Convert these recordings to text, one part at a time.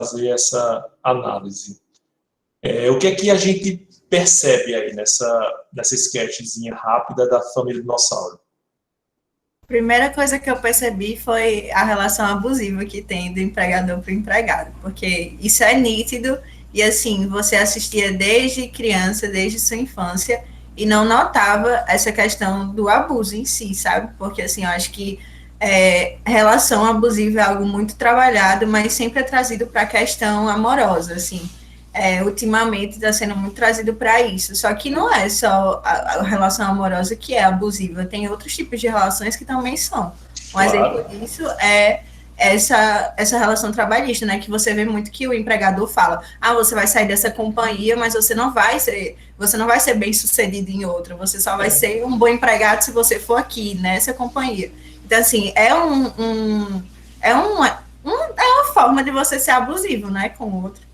fazer essa análise. O que é que a gente percebe aí nessa sketchzinha rápida da família dinossauro? Primeira coisa que eu percebi foi a relação abusiva que tem do empregador para o empregado, porque isso é nítido e assim, você assistia desde criança, desde sua infância, e não notava essa questão do abuso em si, sabe? Porque assim, eu acho que relação abusiva é algo muito trabalhado, mas sempre é trazido para a questão amorosa, assim. Ultimamente está sendo muito trazido para isso. Só que não é só a relação amorosa que é abusiva, tem outros tipos de relações que também são. Um exemplo Claro. disso é essa relação trabalhista, né? Que você vê muito que o empregador fala: ah, você vai sair dessa companhia, mas você não vai ser bem sucedido em outra, você só vai ser um bom empregado se você for aqui, nessa companhia. Então, assim, é uma forma de você ser abusivo, né, com o outro.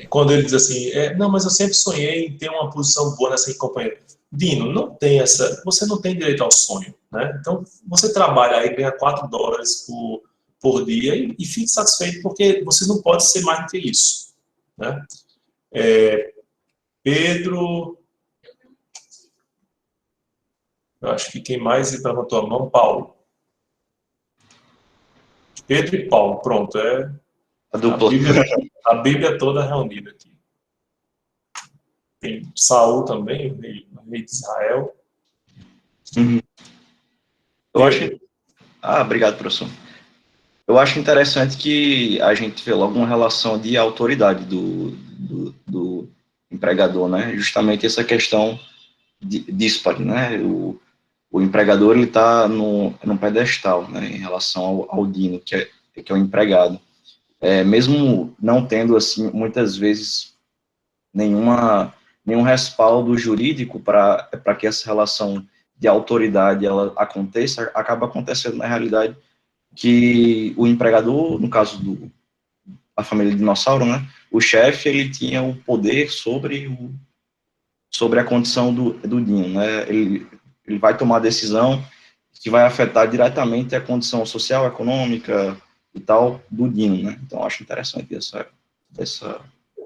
Quando ele diz assim, não, mas eu sempre sonhei em ter uma posição boa nessa companhia. Dino, não tem você não tem direito ao sonho, né? Então, você trabalha aí, ganha $4 por dia e fique satisfeito, porque você não pode ser mais do que isso, né? Pedro, eu acho que quem mais levantou a mão, Paulo. Pedro e Paulo, pronto, A dupla. a Bíblia toda reunida aqui. Tem Saul também, o rei de Israel. Eu acho... obrigado, professor. Eu acho interessante que a gente vê logo uma relação de autoridade do empregador, né? Justamente essa questão díspare, né? O empregador, ele está num pedestal, né? Em relação ao Dino, que é o empregado. Mesmo não tendo, assim, muitas vezes, nenhum respaldo jurídico para que essa relação de autoridade ela aconteça, acaba acontecendo na realidade que o empregador, no caso da família dinossauro, né, o chefe, ele tinha o poder sobre a condição do Dinho, né, ele vai tomar a decisão que vai afetar diretamente a condição social, econômica e tal do Dinho, né, então eu acho interessante essa...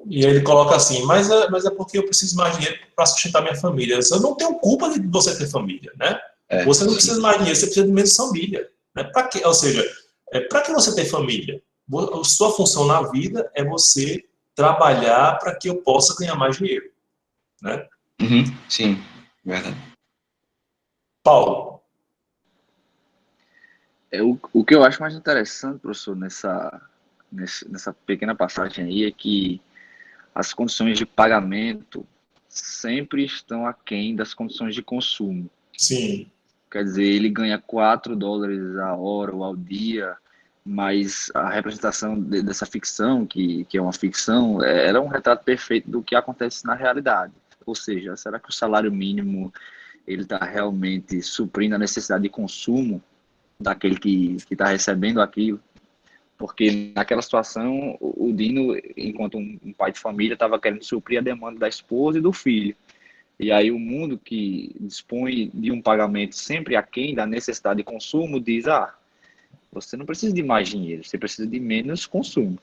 E ele coloca assim, mas é porque eu preciso mais dinheiro para sustentar minha família. Eu não tenho culpa de você ter família, né? Você não precisa mais dinheiro, você precisa de menos família. Né? Para quê? Ou seja, para que você ter família? Sua função na vida é você trabalhar para que eu possa ganhar mais dinheiro. Né? Sim, verdade. Paulo. O que eu acho mais interessante, professor, nessa pequena passagem aí, é que as condições de pagamento sempre estão aquém das condições de consumo. Sim. Quer dizer, ele ganha $4 a hora ou ao dia, mas a representação dessa ficção, que é uma ficção, era um retrato perfeito do que acontece na realidade. Ou seja, será que o salário mínimo ele está realmente suprindo a necessidade de consumo daquele que está recebendo aquilo? Porque naquela situação, o Dino, enquanto um pai de família, estava querendo suprir a demanda da esposa e do filho. E aí o mundo que dispõe de um pagamento sempre aquém da necessidade de consumo diz, você não precisa de mais dinheiro, você precisa de menos consumo.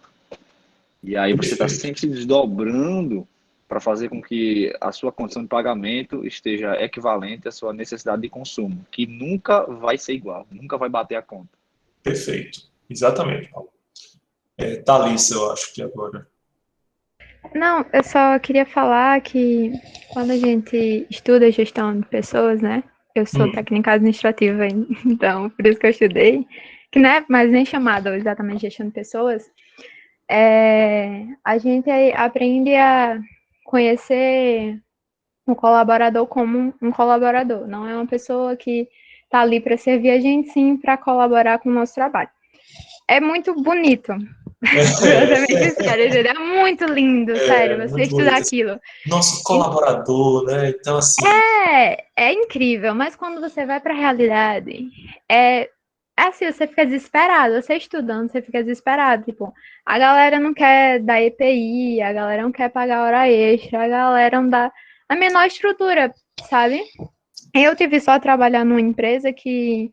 E aí você está sempre se desdobrando para fazer com que a sua condição de pagamento esteja equivalente à sua necessidade de consumo, que nunca vai ser igual, nunca vai bater a conta. Perfeito. Exatamente, Paulo. Thalissa, eu acho que agora. Não, eu só queria falar que quando a gente estuda gestão de pessoas, né? Eu sou técnica administrativa, então por isso que eu estudei, que não é mais nem chamado exatamente gestão de pessoas, a gente aprende a conhecer um colaborador como um colaborador, não é uma pessoa que está ali para servir a gente, sim, para colaborar com o nosso trabalho. É muito bonito. É muito lindo, sério, você estudar aquilo. Nosso colaborador, né? Então, assim... É incrível, mas quando você vai para a realidade, assim, você fica desesperado, você estudando, você fica desesperado, tipo, a galera não quer dar EPI, a galera não quer pagar hora extra, a galera não dá a menor estrutura, sabe? Eu tive só a trabalhar numa empresa que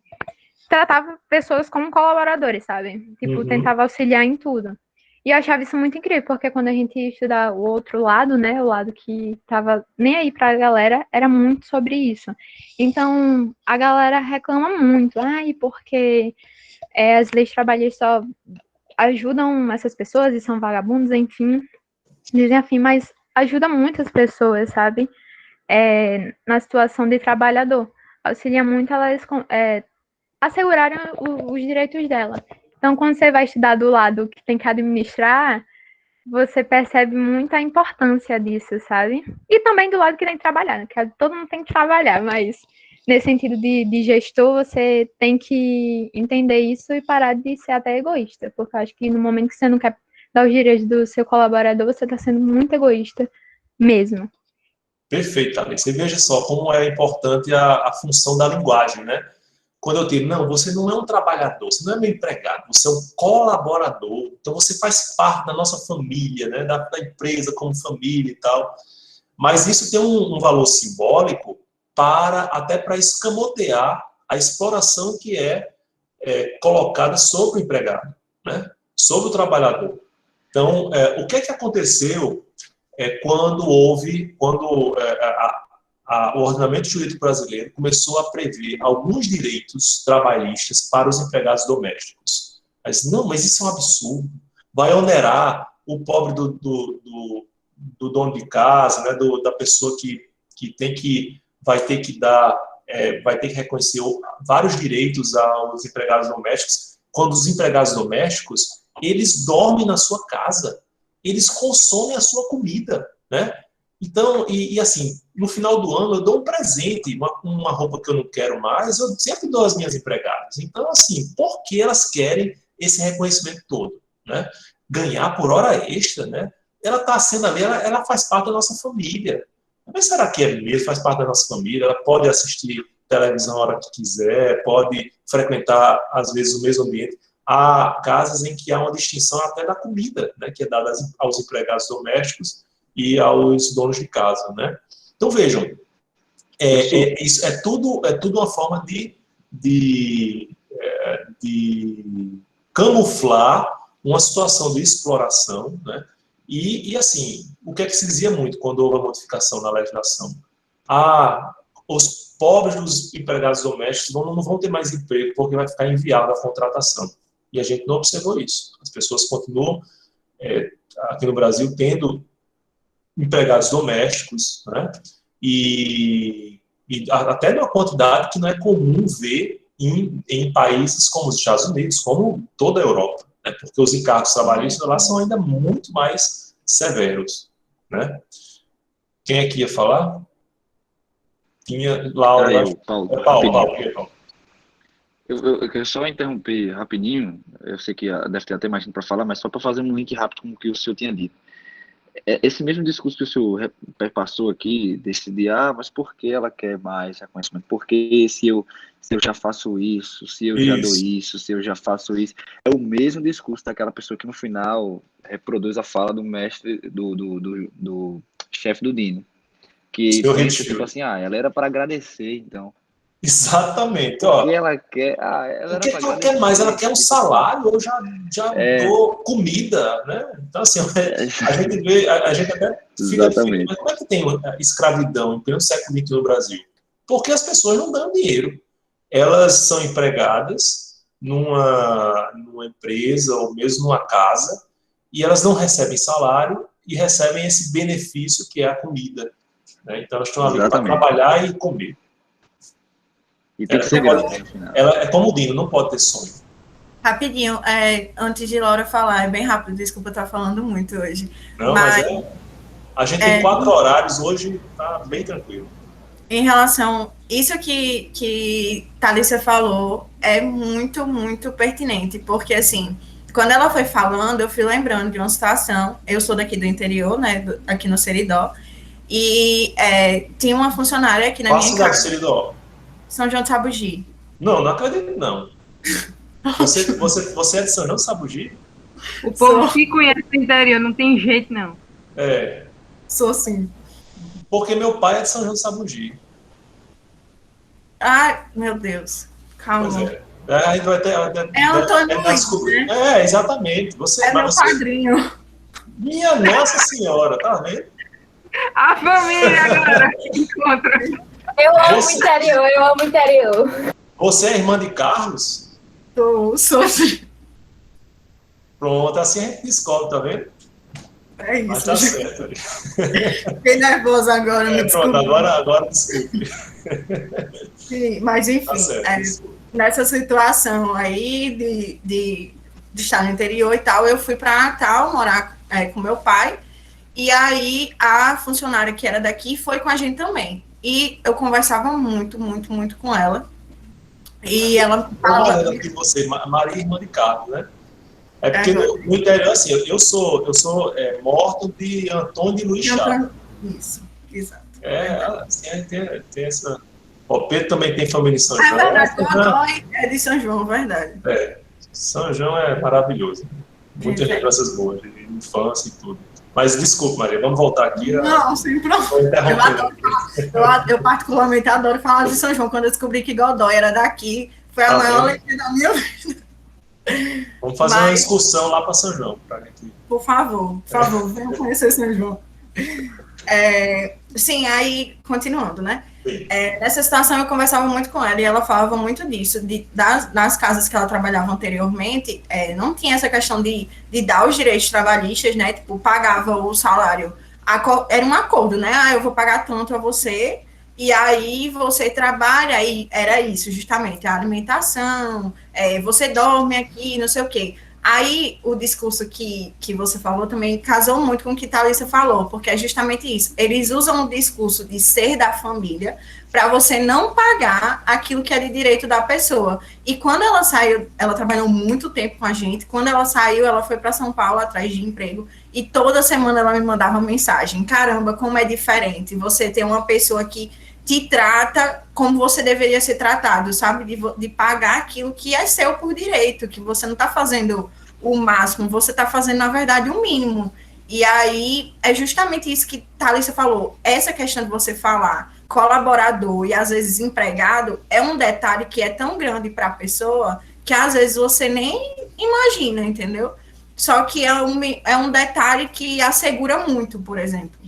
tratava pessoas como colaboradores, sabe? Tipo, tentava auxiliar em tudo. E eu achava isso muito incrível, porque quando a gente ia estudar o outro lado, né, o lado que tava nem aí pra galera, era muito sobre isso. Então, a galera reclama muito, ai, porque as leis trabalhistas só ajudam essas pessoas e são vagabundos, enfim, dizem assim, mas ajuda muitas pessoas, sabe? Na situação de trabalhador. Auxilia muito elas assegurarem os direitos dela. Então, quando você vai estudar do lado que tem que administrar, você percebe muita importância disso, sabe? E também do lado que tem que trabalhar, né? Que todo mundo tem que trabalhar, mas nesse sentido de gestor, você tem que entender isso e parar de ser até egoísta, porque eu acho que no momento que você não quer dar os direitos do seu colaborador, você está sendo muito egoísta mesmo. Perfeito, Alice. Você veja só como é importante a função da linguagem, né? Quando eu digo, não, você não é um trabalhador, você não é meu empregado, você é um colaborador, então você faz parte da nossa família, né? Da empresa como família e tal. Mas isso tem um valor simbólico até para escamotear a exploração que é colocada sobre o empregado, né? Sobre o trabalhador. Então, o que é que aconteceu quando o ordenamento jurídico brasileiro começou a prever alguns direitos trabalhistas para os empregados domésticos? Mas isso é um absurdo. Vai onerar o pobre do dono de casa, né, da pessoa que vai ter que reconhecer vários direitos aos empregados domésticos, quando os empregados domésticos, eles dormem na sua casa, eles consomem a sua comida, né? Então, assim, no final do ano eu dou um presente, uma roupa que eu não quero mais, eu sempre dou às minhas empregadas. Então, assim, por que elas querem esse reconhecimento todo, né? Ganhar por hora extra, né? Ela está sendo ali, ela faz parte da nossa família. Mas será que é mesmo? Faz parte da nossa família? Ela pode assistir televisão a hora que quiser, pode frequentar, às vezes, o mesmo ambiente. Há casas em que há uma distinção até da comida, né, que é dada aos empregados domésticos e aos donos de casa, né? Então, vejam, isso é tudo uma forma de camuflar uma situação de exploração, né? E, assim, o que é que se dizia muito quando houve a modificação na legislação? Os pobres dos empregados domésticos não vão ter mais emprego porque vai ficar inviável a contratação. E a gente não observou isso. As pessoas continuam, aqui no Brasil, tendo empregados domésticos, né? E até numa quantidade que não é comum ver em países como os Estados Unidos, como toda a Europa, né? Porque os encargos trabalhistas lá são ainda muito mais severos, né? Quem é que ia falar? Tinha Laura. Paulo. Eu quero só interromper rapidinho, eu sei que deve ter até mais gente para falar, mas só para fazer um link rápido com o que o senhor tinha dito. Esse mesmo discurso que o senhor perpassou aqui, mas por que ela quer mais reconhecimento? Porque se eu já faço isso, se eu já dou isso, se eu já faço isso, é o mesmo discurso daquela pessoa que no final reproduz a fala do mestre, do chefe do Dino, que pensa tipo assim, ela era para agradecer, então. Exatamente. O que ela quer? O que ela quer mais? Ela quer um salário ou já dou comida, né? Então, assim, a gente até fica difícil. Mas como é que tem escravidão em pleno século XXI no Brasil? Porque as pessoas não dão dinheiro. Elas são empregadas numa empresa ou mesmo numa casa e elas não recebem salário e recebem esse benefício que é a comida, né? Então, elas estão ali para trabalhar e comer. E tem que ser grande no final. Ela é como o Dino, não pode ter sonho. Rapidinho, antes de Laura falar, é bem rápido, desculpa estar falando muito hoje. Não, mas a gente tem 4 horários hoje, tá bem tranquilo. Em relação, isso que Thalissa falou é muito, muito pertinente, porque assim, quando ela foi falando, eu fui lembrando de uma situação, eu sou daqui do interior, né, aqui no Seridó, e tinha uma funcionária aqui na minha casa. Qual cidade do Seridó? São João de Sabugi. Não acredito, não. Você é de São João de Sabugi? O povo que conhece o interior não tem jeito, não. Sou sim. Porque meu pai é de São João de Sabugi. Meu Deus. Calma. A gente vai ter. É Antônio Luiz, né? Exatamente. É meu padrinho. Minha Nossa Senhora, tá vendo? A família agora que encontra. Eu amo o interior. Você é irmã de Carlos? Sou. Pronto, assim a gente descobre, tá vendo? É isso. Mas tá certo. Fiquei nervosa agora, me desculpe. Pronto, agora desculpe. Sim, mas enfim, Tá nessa situação aí de estar no interior e tal, eu fui para Natal morar com meu pai, e aí a funcionária que era daqui foi com a gente também. E eu conversava muito, muito, muito com ela. E ela falava... aqui você, Maria, irmã de Carlos, né? É porque no interior, assim, eu sou morto de Antônio de Luiz Chaves. Isso, exato. Assim, tem essa... O Pedro também tem família em São João. É verdade, Godoy é de São João, verdade. São João é maravilhoso. Muitas lembranças boas, de infância e tudo. Mas desculpa, Maria, vamos voltar aqui. Não, sem problema. Eu particularmente adoro falar de São João. Quando eu descobri que Godoy era daqui, foi a maior alegria da minha vida. Vamos fazer uma excursão lá para São João. Por favor, venham conhecer São João. Sim, aí, continuando, né? Nessa situação eu conversava muito com ela e ela falava muito disso, das casas que ela trabalhava anteriormente, não tinha essa questão de dar os direitos trabalhistas, né? Tipo, pagava o salário, era um acordo, né? Eu vou pagar tanto a você, e aí você trabalha, e era isso, justamente, a alimentação, você dorme aqui, não sei o quê. Aí, o discurso que você falou também casou muito com o que Thalissa falou, porque é justamente isso. Eles usam o discurso de ser da família para você não pagar aquilo que é de direito da pessoa. E quando ela saiu, ela trabalhou muito tempo com a gente, quando ela saiu, ela foi para São Paulo atrás de emprego, e toda semana ela me mandava mensagem: caramba, como é diferente você ter uma pessoa que te trata como você deveria ser tratado, sabe? De pagar aquilo que é seu por direito, que você não está fazendo o máximo, você está fazendo, na verdade, o mínimo. E aí, é justamente isso que Thalissa falou. Essa questão de você falar colaborador e, às vezes, empregado, é um detalhe que é tão grande para a pessoa que, às vezes, você nem imagina, entendeu? Só que é um detalhe que assegura muito, por exemplo.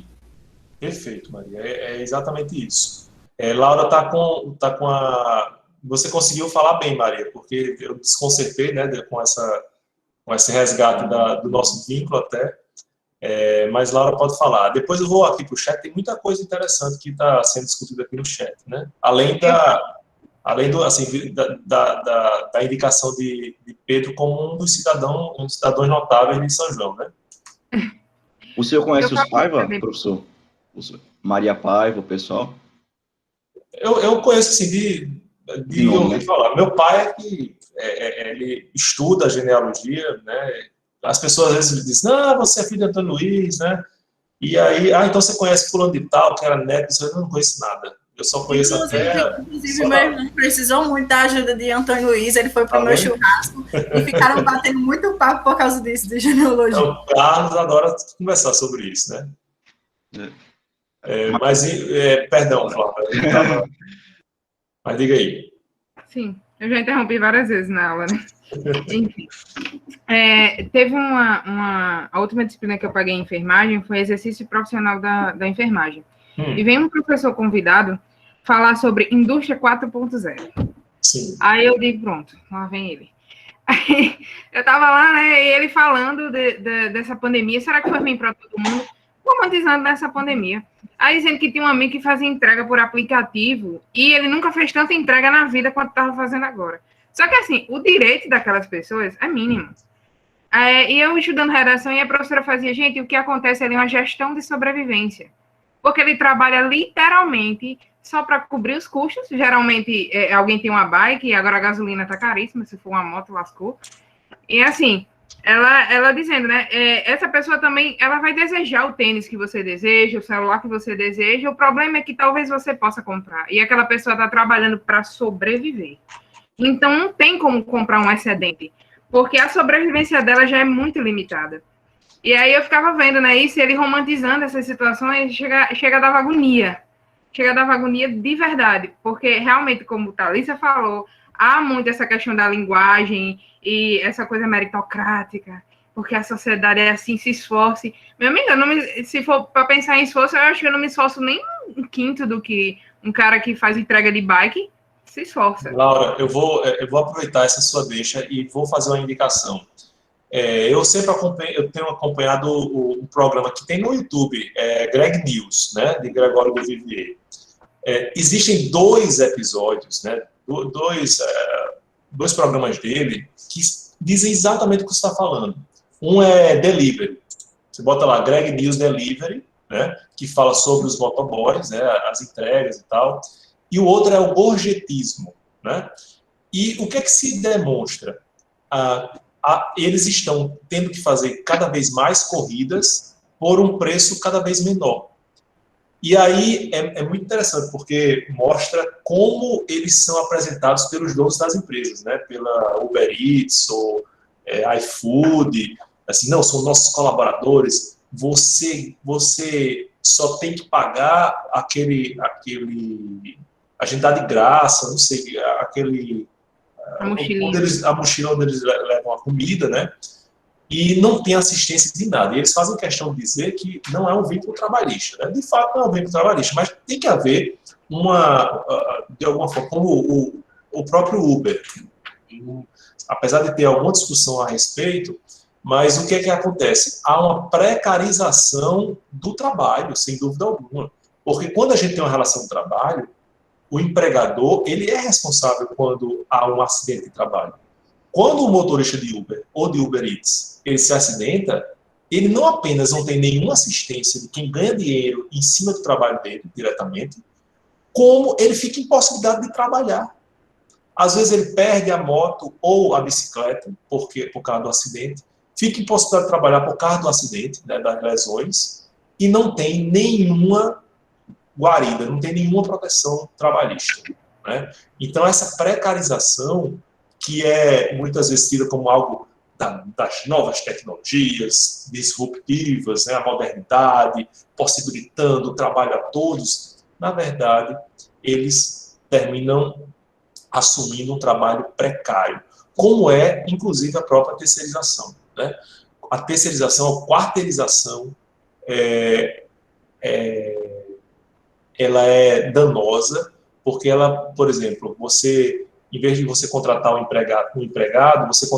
Perfeito, Maria. É exatamente isso. Laura está com a... Você conseguiu falar bem, Maria, porque eu desconcertei, né, com esse resgate do nosso vínculo até. Mas Laura pode falar. Depois eu vou aqui para o chat, tem muita coisa interessante que está sendo discutida aqui no chat, né? Além da indicação de Pedro como um dos cidadãos notáveis de São João, né? O senhor conhece os Paiva, professor? Maria Paiva, o pessoal? Eu conheço, assim, de ouvir falar. Meu pai ele estuda genealogia, né? As pessoas às vezes dizem: você é filho de Antônio Luiz, né? E aí, então você conhece fulano de tal, que era neto, eu não conheço nada. Eu só conheço Inclusive, meu irmão precisou muito da ajuda de Antônio Luiz, ele foi para o meu churrasco e ficaram batendo muito papo por causa disso, de genealogia. Então, Carlos adora conversar sobre isso, né? Perdão, Flávia. Mas diga aí. Sim, eu já interrompi várias vezes na aula, né? Enfim. Teve a última disciplina que eu paguei em enfermagem foi exercício profissional da enfermagem. E veio um professor convidado falar sobre indústria 4.0. Sim. Aí eu digo, pronto, lá vem ele. Aí eu tava lá, né, e ele falando dessa pandemia, será que foi ruim para todo mundo? Romantizando nessa pandemia. Aí dizendo que tinha um amigo que fazia entrega por aplicativo e ele nunca fez tanta entrega na vida quanto estava fazendo agora. Só que, assim, o direito daquelas pessoas é mínimo. E eu estudando redação e a professora fazia, gente, o que acontece ali é uma gestão de sobrevivência. Porque ele trabalha literalmente só para cobrir os custos. Geralmente, alguém tem uma bike e agora a gasolina está caríssima, se for uma moto, lascou. E, assim, ela dizendo, né, essa pessoa também, ela vai desejar o tênis que você deseja, o celular que você deseja, o problema é que talvez você possa comprar, e aquela pessoa está trabalhando para sobreviver. Então, não tem como comprar um excedente, porque a sobrevivência dela já é muito limitada. E aí eu ficava vendo, né, isso, ele romantizando essas situações, chega a dar agonia. Chega a dar agonia de verdade, porque realmente, como Thalissa falou, há muito essa questão da linguagem e essa coisa meritocrática, porque a sociedade é assim, se esforce. Meu amigo, se for para pensar em esforço, eu acho que eu não me esforço nem um quinto do que um cara que faz entrega de bike se esforça. Laura, eu vou aproveitar essa sua deixa e vou fazer uma indicação. Eu sempre tenho acompanhado o programa que tem no YouTube, Greg News, né, de Gregório do Vivier. Existem 2 episódios, né, dois programas dele que dizem exatamente o que você está falando. Um é Delivery. Você bota lá, Greg News Delivery, né, que fala sobre os motoboys, né, as entregas e tal. E o outro é o gorjetismo, né? E o que é que se demonstra? Eles estão tendo que fazer cada vez mais corridas por um preço cada vez menor. E aí é muito interessante, porque mostra como eles são apresentados pelos donos das empresas, né? Pela Uber Eats ou iFood, assim, não, são nossos colaboradores, você só tem que pagar a gente dá de graça, não sei, a mochila onde eles levam a comida, né? E não tem assistência de nada. E eles fazem questão de dizer que não é um vínculo trabalhista, né? De fato, não é um vínculo trabalhista, mas tem que haver de alguma forma, como o próprio Uber, apesar de ter alguma discussão a respeito, mas o que é que acontece? Há uma precarização do trabalho, sem dúvida alguma. Porque quando a gente tem uma relação de trabalho, o empregador, ele é responsável quando há um acidente de trabalho. Quando o motorista de Uber ou de Uber Eats, ele se acidenta, ele não apenas não tem nenhuma assistência de quem ganha dinheiro em cima do trabalho dele, diretamente, como ele fica impossibilitado de trabalhar. Às vezes ele perde a moto ou a bicicleta por causa do acidente, fica impossibilitado de trabalhar por causa do acidente, né, das lesões, e não tem nenhuma guarida, não tem nenhuma proteção trabalhista, né? Então, essa precarização, que é muitas vezes tida como algo das novas tecnologias disruptivas, né, a modernidade, possibilitando o trabalho a todos, na verdade, eles terminam assumindo um trabalho precário, como é, inclusive, a própria terceirização, né? A terceirização, a quarteirização, ela é danosa, porque ela, por exemplo, em vez de você contratar um empregado, você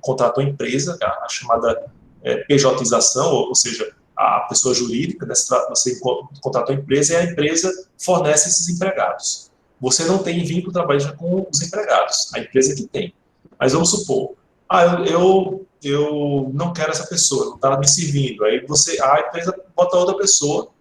contrata uma empresa, a chamada PJização, ou seja, a pessoa jurídica, né? Você contrata uma empresa e a empresa fornece esses empregados. Você não tem vínculo trabalhista com os empregados, a empresa que tem. Mas vamos supor, eu não quero essa pessoa, não está me servindo. Aí a empresa bota outra pessoa,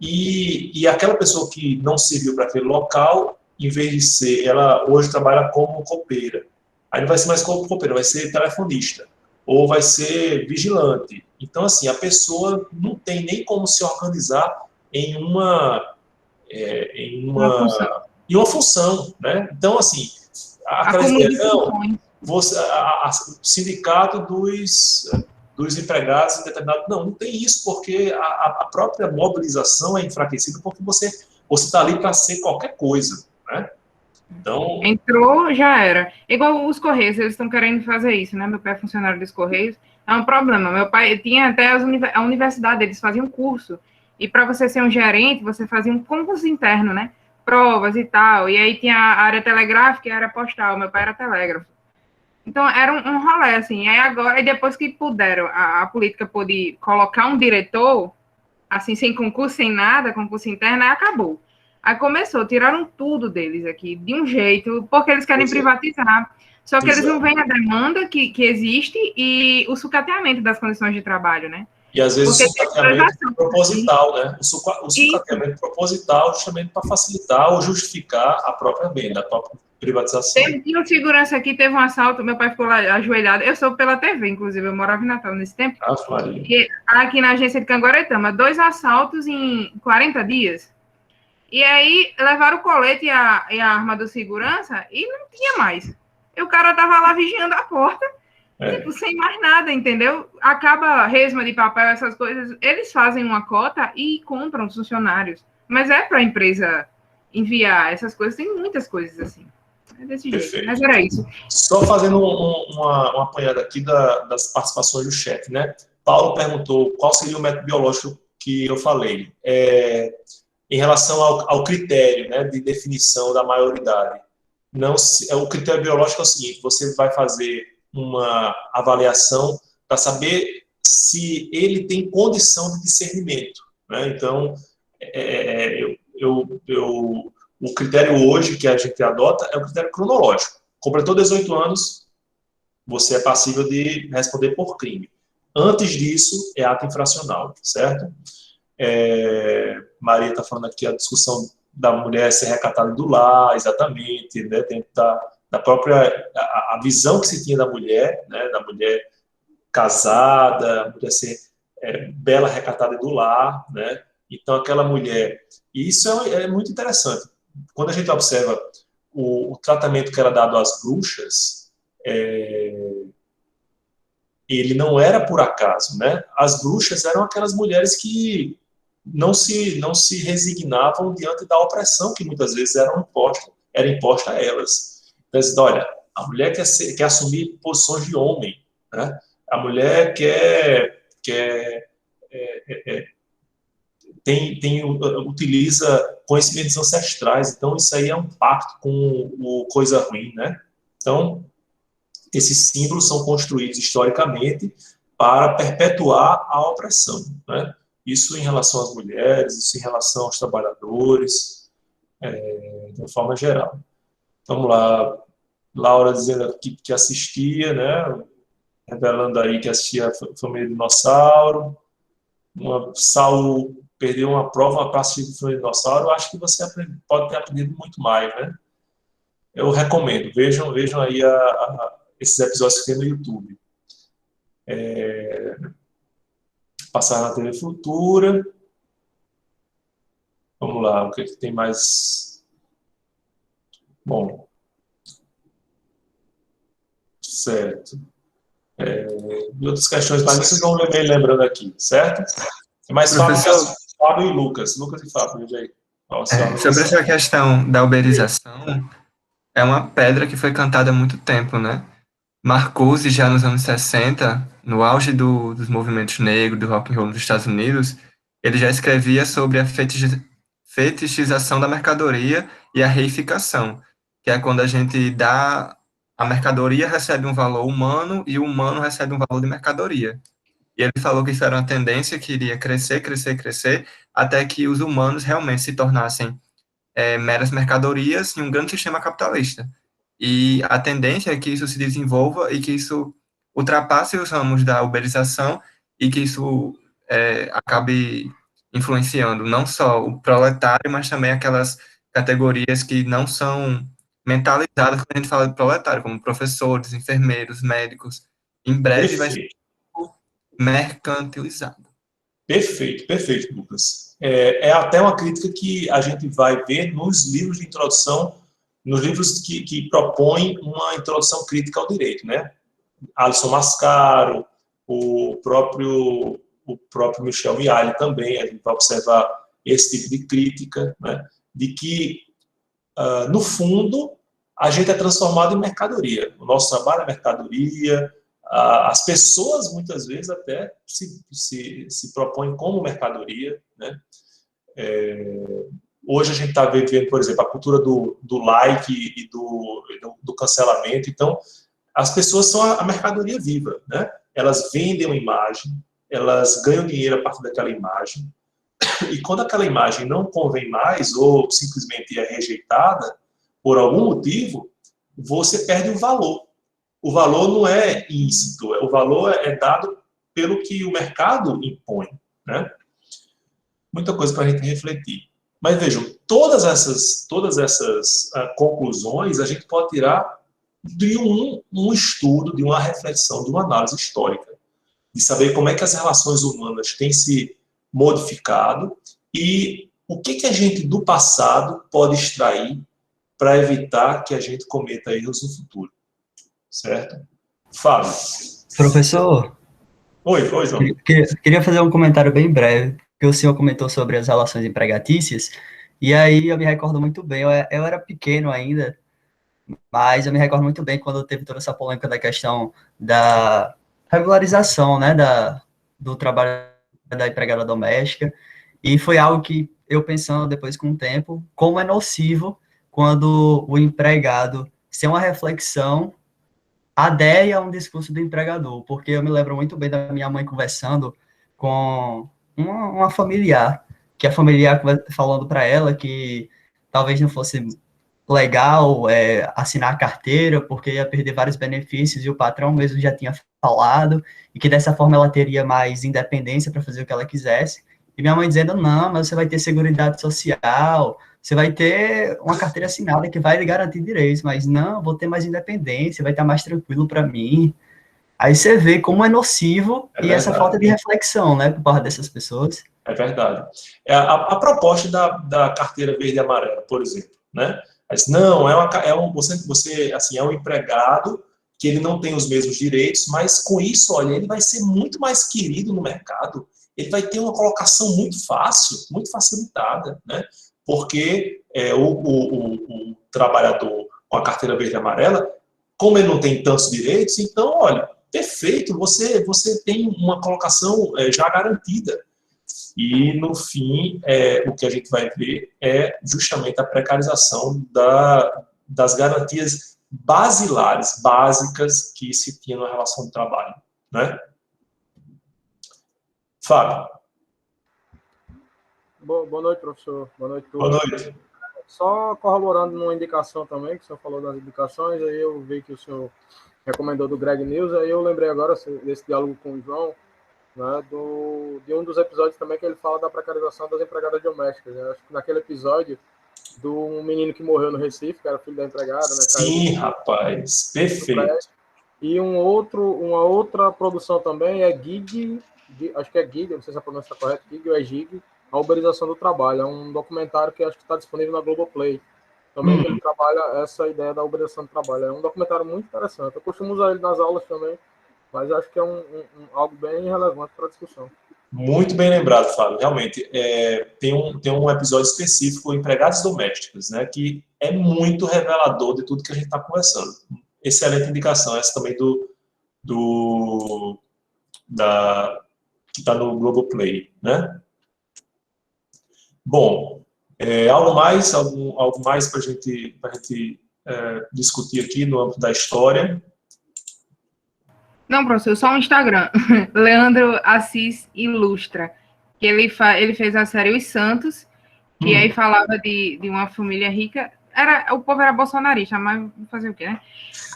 e aquela pessoa que não serviu para aquele local, em vez de ser, ela hoje trabalha como copeira. Aí não vai ser mais como copeira, vai ser telefonista, ou vai ser vigilante. Então, assim, a pessoa não tem nem como se organizar em uma função, né? Então, assim, o sindicato dos empregados determinado. Não tem isso, porque a própria mobilização é enfraquecida porque você está ali para ser qualquer coisa, né? Então... Entrou, já era. Igual os Correios, eles estão querendo fazer isso, né? Meu pai é funcionário dos Correios, é um problema. Meu pai tinha até a universidade, eles faziam curso, e para você ser um gerente, você fazia um concurso interno, né? Provas e tal, e aí tinha a área telegráfica e a área postal, meu pai era telégrafo. Então, era um rolê, assim. Aí agora, depois que puderam, a política pôde colocar um diretor, assim, sem concurso, sem nada, concurso interno, aí acabou. Aí começou, tiraram tudo deles aqui, de um jeito, porque eles querem privatizar. Só que eles não veem a demanda que existe e o sucateamento das condições de trabalho, né? E às vezes o sucateamento proposital, né? O sucateamento proposital justamente para facilitar ou justificar a própria venda, a própria privatização. Tinha um segurança aqui, teve um assalto, meu pai ficou lá ajoelhado. Eu sou pela TV, inclusive, eu morava em Natal nesse tempo. E aqui na agência de Canguaretama, 2 assaltos em 40 dias. E aí levaram o colete e a arma do segurança e não tinha mais. E o cara tava lá vigiando a porta, tipo, sem mais nada, entendeu? Acaba resma de papel, essas coisas. Eles fazem uma cota e compram os funcionários. Mas é para a empresa enviar essas coisas, tem muitas coisas assim. É desse jeito. Perfeito. Mas era isso. Só fazendo uma apanhada aqui das participações do chat, né? Paulo perguntou qual seria o método biológico que eu falei. Em relação ao critério, né, de definição da maioridade. O critério biológico é o seguinte: você vai fazer uma avaliação para saber se ele tem condição de discernimento, né? Então, o critério hoje que a gente adota é o critério cronológico. Completou 18 anos, você é passível de responder por crime. Antes disso, é ato infracional, certo? Maria está falando aqui a discussão da mulher ser recatada do lar, exatamente, né, dentro da própria a visão que se tinha da mulher, né, da mulher casada, a mulher ser bela, recatada do lar, né? Então aquela mulher, e isso é muito interessante. Quando a gente observa o tratamento que era dado às bruxas, ele não era por acaso, né? As bruxas eram aquelas mulheres que não se resignavam diante da opressão que muitas vezes era imposta a elas. Então, olha, a mulher quer assumir posições de homem, né? A mulher utiliza conhecimentos ancestrais, então isso aí é um pacto com o coisa ruim, né? Então, esses símbolos são construídos historicamente para perpetuar a opressão, né? Isso em relação às mulheres, isso em relação aos trabalhadores, de uma forma geral. Vamos lá, Laura dizendo que assistia, né? Revelando aí que assistia a Família Dinossauro. Saulo perdeu uma prova para assistir a Família Dinossauro. Eu acho que você pode ter aprendido muito mais, né? Eu recomendo, vejam aí esses episódios que tem no YouTube. Passar na TV Futura. Vamos lá, o que tem mais? Bom. Certo. E outras questões, mas vocês vão me lembrando aqui, certo? É mais Fábio e Lucas. Lucas e Fábio, veja aí. Sobre essa questão da uberização, é uma pedra que foi cantada há muito tempo, né? Marcuse, já nos anos 60, no auge dos movimentos negros, do rock and roll nos Estados Unidos, ele já escrevia sobre a fetichização da mercadoria e a reificação, que é quando a gente dá... A mercadoria recebe um valor humano e o humano recebe um valor de mercadoria. E ele falou que isso era uma tendência que iria crescer, até que os humanos realmente se tornassem meras mercadorias em um grande sistema capitalista. E a tendência é que isso se desenvolva e que isso ultrapasse os ramos da uberização e que isso acabe influenciando não só o proletário, mas também aquelas categorias que não são mentalizadas quando a gente fala de proletário, como professores, enfermeiros, médicos. Em breve vai ser mercantilizado. Perfeito, Lucas. É até uma crítica que a gente vai ver nos livros de introdução, nos livros que propõem uma introdução crítica ao direito, né? Alisson Mascaro, o próprio Michel Mihaly também, a gente vai observar esse tipo de crítica, né? De que, no fundo, a gente é transformado em mercadoria. O nosso trabalho é mercadoria, as pessoas, muitas vezes, até se propõem como mercadoria, né? Hoje a gente está vivendo, por exemplo, a cultura do like e do cancelamento. Então, as pessoas são a mercadoria viva, né? Elas vendem uma imagem, elas ganham dinheiro a partir daquela imagem, e quando aquela imagem não convém mais, ou simplesmente é rejeitada, por algum motivo, você perde o valor. O valor não é íncito, o valor é dado pelo que o mercado impõe, né? Muita coisa para a gente refletir. Mas vejam, todas essas conclusões a gente pode tirar de um estudo, de uma reflexão, de uma análise histórica, de saber como é que as relações humanas têm se modificado e o que a gente do passado pode extrair para evitar que a gente cometa erros no futuro. Certo? Fábio. Professor? Oi, João. Queria fazer um comentário bem breve, porque o senhor comentou sobre as relações empregatícias, e aí eu me recordo muito bem, eu era pequeno ainda, Mas eu me recordo muito bem quando teve toda essa polêmica da questão da regularização, né, do trabalho da empregada doméstica, e foi algo que eu pensando depois com o tempo, como é nocivo quando o empregado, sem uma reflexão, adere a um discurso do empregador, porque eu me lembro muito bem da minha mãe conversando com uma familiar, que a familiar falando para ela que talvez não fosse legal assinar a carteira, porque ia perder vários benefícios, e o patrão mesmo já tinha falado, e que dessa forma ela teria mais independência para fazer o que ela quisesse. E minha mãe dizendo, não, mas você vai ter seguridade social, você vai ter uma carteira assinada que vai lhe garantir direitos, mas não, vou ter mais independência, vai estar mais tranquilo para mim. Aí você vê como é nocivo e essa falta de reflexão, né, por parte dessas pessoas. É verdade. A proposta da carteira verde e amarela, por exemplo, né? Mas não, você assim, é um empregado que ele não tem os mesmos direitos, mas com isso, olha, ele vai ser muito mais querido no mercado, ele vai ter uma colocação muito fácil, muito facilitada, né? Porque o trabalhador com a carteira verde e amarela, como ele não tem tantos direitos, então, olha, perfeito, você tem uma colocação já garantida. E, no fim, o que a gente vai ver é justamente a precarização das garantias basilares, básicas, que se tinha na relação de trabalho, né? Fábio. Boa noite, professor. Boa noite, Boa noite. Só corroborando numa indicação também, que o senhor falou das indicações, aí eu vi que o senhor recomendou do Greg News, aí eu lembrei agora desse diálogo com o João, né, de um dos episódios também que ele fala da precarização das empregadas domésticas. Né? Acho que naquele episódio do menino que morreu no Recife, que era filho da empregada. Né, sim, rapaz, perfeito. E uma outra produção também é Gig, acho que é Gig, não sei se a pronúncia está correta, Gig ou é Gig, a uberização do trabalho. É um documentário que acho que está disponível na Globoplay. Também que ele trabalha essa ideia da uberização do trabalho. É um documentário muito interessante. Eu costumo usar ele nas aulas também, mas acho que é algo bem relevante para a discussão. Muito bem lembrado, Fábio. Realmente, tem um episódio específico, empregadas domésticas, né, que é muito revelador de tudo que a gente está conversando. Excelente indicação, essa também que está no Globoplay, né? Bom, algo mais para a gente discutir aqui no âmbito da história? Não, professor, só um Instagram. Leandro Assis Ilustra. Que ele fez a série Os Santos, que aí falava de uma família rica. O povo era bolsonarista, mas fazer o quê, né?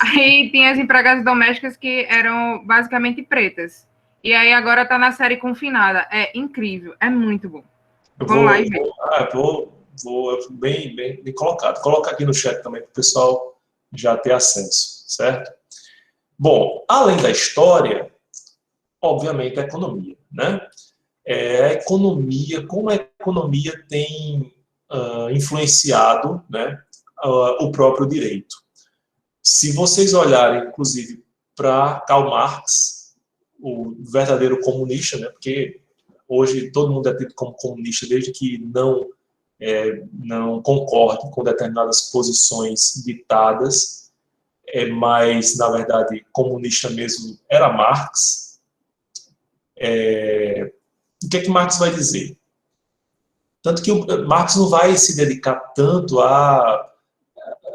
Aí tinha as empregadas domésticas que eram basicamente pretas. E aí agora tá na série Confinada. É incrível, é muito bom. Vamos lá e ver. Vou bem colocado. Coloca aqui no chat também para o pessoal já ter acesso, certo? Bom, além da história, obviamente a economia, né? A economia, como a economia tem influenciado, né, o próprio direito. Se vocês olharem, inclusive, para Karl Marx, o verdadeiro comunista, né, porque hoje todo mundo é tido como comunista desde que não concorde com determinadas posições ditadas, mas, na verdade, comunista mesmo era Marx. O que é que Marx vai dizer? Tanto que Marx não vai se dedicar tanto a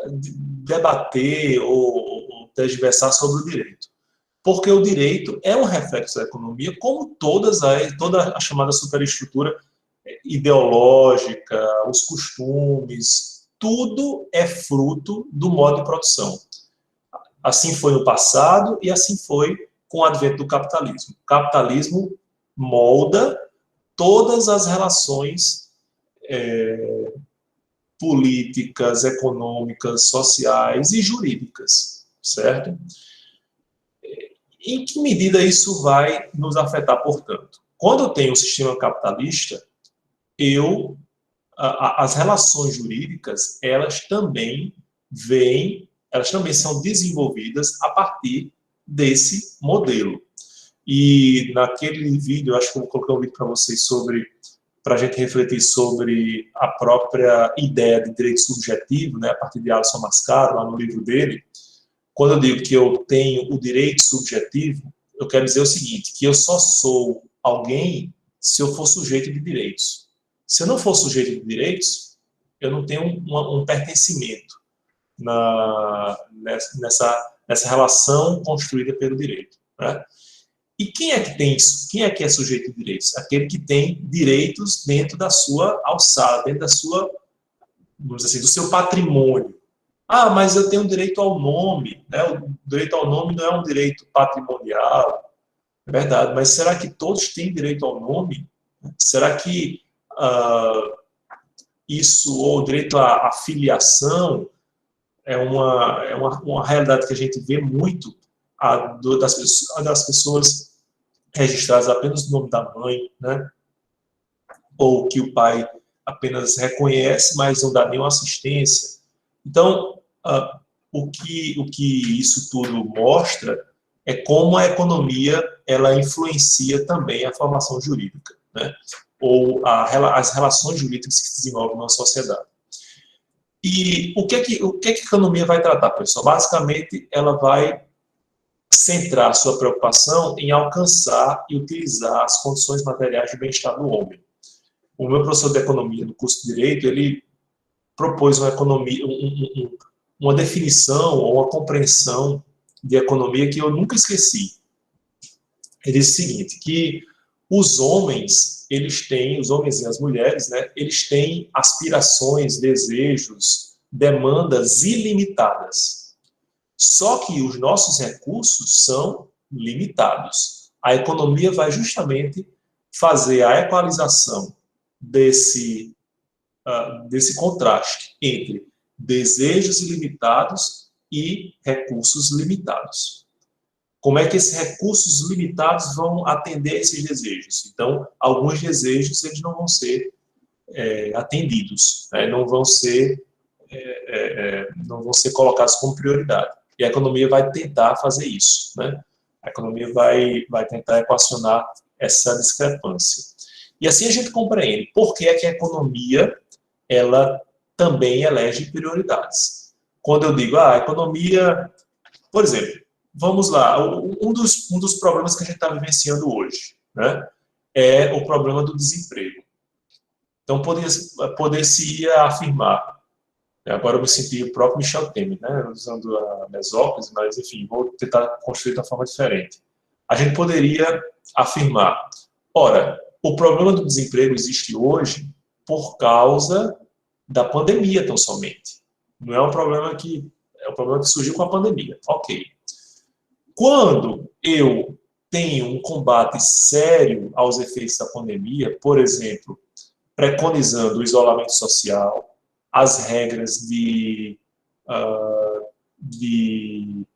debater ou tergiversar sobre o direito, porque o direito é um reflexo da economia, como toda a chamada superestrutura ideológica, os costumes, tudo é fruto do modo de produção. Assim foi no passado e assim foi com o advento do capitalismo. O capitalismo molda todas as relações políticas, econômicas, sociais e jurídicas, certo? Em que medida isso vai nos afetar, portanto? Quando eu tenho um sistema capitalista, as relações jurídicas, elas também são desenvolvidas a partir desse modelo. E naquele vídeo, acho que eu vou colocar um vídeo para vocês sobre para a gente refletir sobre a própria ideia de direito subjetivo, né, a partir de Alisson Mascaro, lá no livro dele. Quando eu digo que eu tenho o direito subjetivo, eu quero dizer o seguinte, que eu só sou alguém se eu for sujeito de direitos. Se eu não for sujeito de direitos, eu não tenho um pertencimento nessa relação construída pelo direito, né? E quem é que tem isso? Quem é que é sujeito de direitos? Aquele que tem direitos dentro da sua alçada, dentro da sua, vamos dizer assim, do seu patrimônio. Ah, mas eu tenho direito ao nome, né? O direito ao nome não é um direito patrimonial, é verdade, mas será que todos têm direito ao nome? Será que isso, ou o direito à filiação, é uma realidade que a gente vê muito das pessoas registradas apenas no nome da mãe, né? Ou que o pai apenas reconhece, mas não dá nenhuma assistência. Então, o que isso tudo mostra é como a economia ela influencia também a formação jurídica, né? Ou as relações jurídicas que se desenvolvem na sociedade. E o que é que a economia vai tratar, pessoal? Basicamente, ela vai centrar sua preocupação em alcançar e utilizar as condições materiais de bem-estar do homem. O meu professor de economia no curso de Direito, ele propôs uma definição ou uma compreensão de economia que eu nunca esqueci. Ele disse o seguinte, que os homens e as mulheres, né, eles têm aspirações, desejos, demandas ilimitadas. Só que os nossos recursos são limitados. A economia vai justamente fazer a equalização desse contraste entre desejos ilimitados e recursos limitados. Como é que esses recursos limitados vão atender esses desejos? Então, alguns desejos eles não vão ser atendidos, né? não vão ser colocados como prioridade. E a economia vai tentar fazer isso, né? A economia vai tentar equacionar essa discrepância. E assim a gente compreende por que é que a economia ela também elege prioridades. Quando eu digo, a economia, por exemplo, vamos lá, um dos problemas que a gente está vivenciando hoje, né, é o problema do desemprego. Então, poder-se-ia afirmar, agora eu me senti o próprio Michel Temer, né, usando a mesóclise, mas, enfim, vou tentar construir de uma forma diferente. A gente poderia afirmar, ora, o problema do desemprego existe hoje por causa da pandemia, tão somente. Não é um problema que surgiu com a pandemia. Ok. Quando eu tenho um combate sério aos efeitos da pandemia, por exemplo, preconizando o isolamento social, as regras de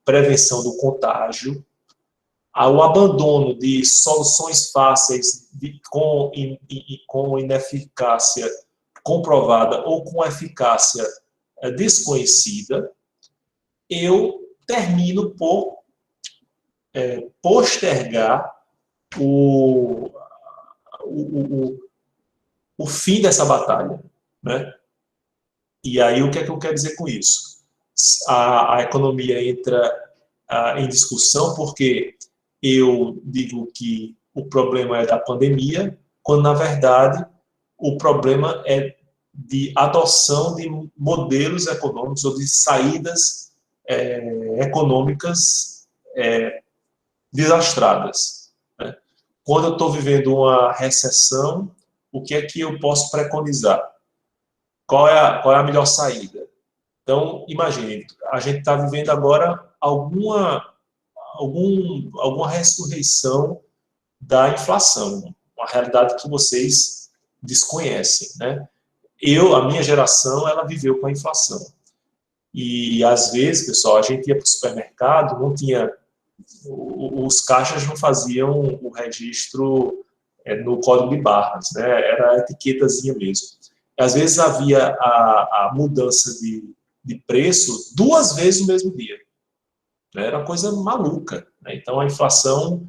prevenção do contágio, o abandono de soluções fáceis com ineficácia comprovada ou com eficácia desconhecida, eu termino por postergar o fim dessa batalha, né? E aí, o que é que eu quero dizer com isso? A economia entra em discussão porque eu digo que o problema é da pandemia, quando, na verdade, o problema é de adoção de modelos econômicos ou de saídas econômicas desastradas, né? Quando eu estou vivendo uma recessão, o que é que eu posso preconizar? Qual é a melhor saída? Então, imagine, a gente está vivendo agora alguma ressurreição da inflação, uma realidade que vocês desconhecem, né? A minha geração, ela viveu com a inflação. E, às vezes, pessoal, a gente ia para o supermercado, não tinha... Os caixas não faziam o registro no código de barras, né? Era a etiquetazinha mesmo. Às vezes havia a mudança de preço 2 vezes no mesmo dia. Era uma coisa maluca, né? Então, a inflação,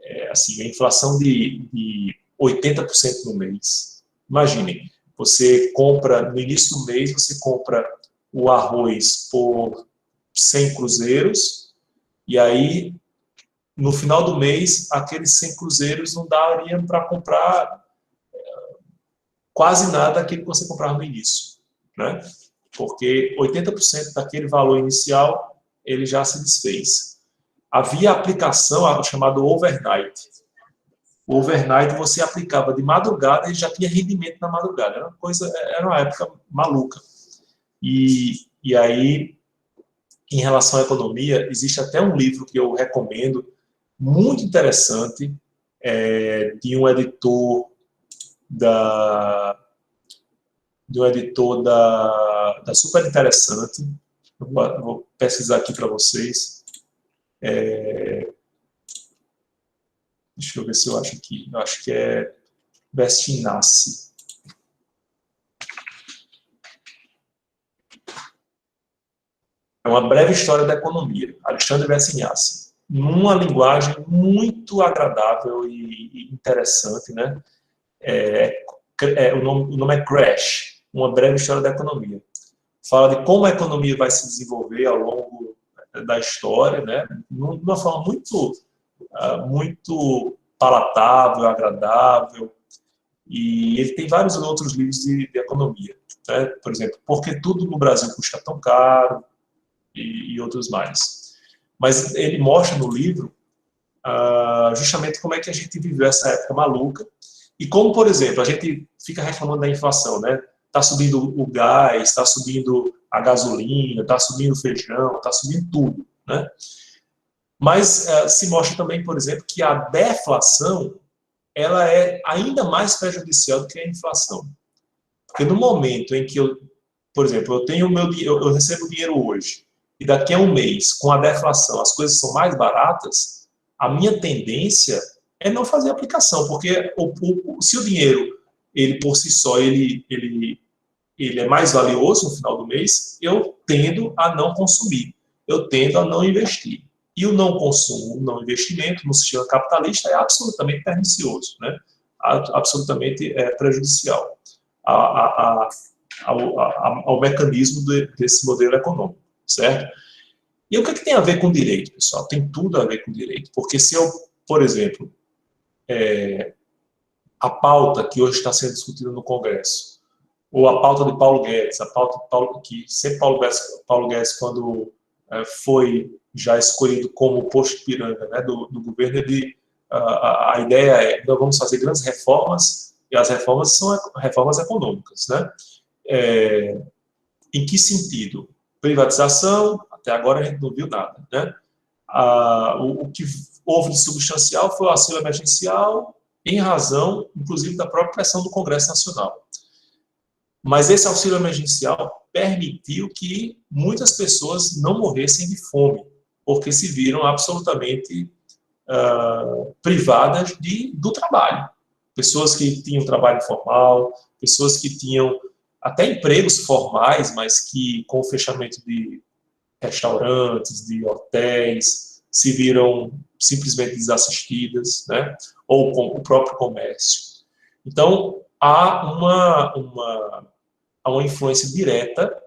a inflação de 80% no mês, Imaginem, você compra, no início do mês, você compra o arroz por 100 cruzeiros, e aí, no final do mês, aqueles 100 cruzeiros não dariam para comprar quase nada daquilo que você comprava no início, né? Porque 80% daquele valor inicial, ele já se desfez. Havia aplicação chamada overnight. O overnight você aplicava de madrugada e já tinha rendimento na madrugada. Era uma época maluca. E aí, em relação à economia, existe até um livro que eu recomendo, muito interessante, de um editor da Super Interessante. Vou pesquisar aqui para vocês. Deixa eu ver se eu acho aqui. Eu acho que é Vestinassi. É uma breve história da economia. Alexandre Vestinassi. Numa linguagem muito agradável e interessante, né? O nome é Crash, uma breve história da economia. Fala de como a economia vai se desenvolver ao longo da história, né? De uma forma muito palatável, agradável, e ele tem vários outros livros de economia, né? Por exemplo, Por que tudo no Brasil custa tão caro, e outros mais. Mas ele mostra no livro justamente como é que a gente viveu essa época maluca, e como, por exemplo, a gente fica reclamando da inflação, né? Está subindo o gás, está subindo a gasolina, está subindo o feijão, está subindo tudo, né? Mas se mostra também, por exemplo, que a deflação ela é ainda mais prejudicial do que a inflação. Porque no momento em que por exemplo, eu recebo dinheiro hoje, e daqui a um mês, com a deflação, as coisas são mais baratas, a minha tendência é não fazer aplicação, porque se o dinheiro, ele por si só, ele é mais valioso no final do mês, eu tendo a não consumir, eu tendo a não investir. E o não consumo, o não investimento no sistema capitalista é absolutamente pernicioso, né? Absolutamente prejudicial ao mecanismo desse modelo econômico, certo? E o que tem a ver com direito, pessoal? Tem tudo a ver com direito, porque se eu, por exemplo, a pauta que hoje está sendo discutida no Congresso, ou a pauta de Paulo Guedes, a pauta que sempre Paulo Guedes quando foi já escolhido como posto Piranga, né, do governo, a ideia é, nós vamos fazer grandes reformas, e as reformas são reformas econômicas, né? Em que sentido? Privatização, até agora a gente não viu nada, né? O que houve de substancial foi o auxílio emergencial, em razão, inclusive, da própria pressão do Congresso Nacional. Mas esse auxílio emergencial permitiu que muitas pessoas não morressem de fome, porque se viram absolutamente privadas do trabalho. Pessoas que tinham trabalho informal, pessoas que tinham até empregos formais, mas que com o fechamento de restaurantes, de hotéis, se viram simplesmente desassistidas, né? Ou com o próprio comércio. Então, há uma influência direta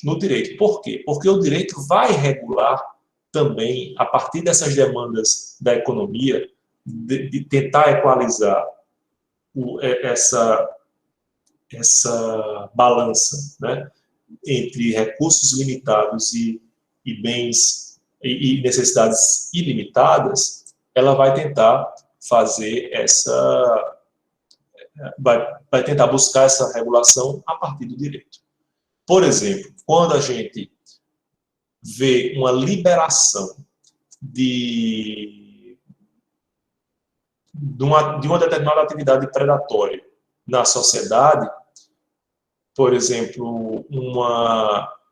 no direito. Por quê? Porque o direito vai regular também, a partir dessas demandas da economia, de tentar equalizar essa balança, né, entre recursos limitados e bens e necessidades ilimitadas, ela vai tentar fazer vai tentar buscar essa regulação a partir do direito. Por exemplo, quando a gente vê uma liberação de uma determinada atividade predatória na sociedade, por exemplo,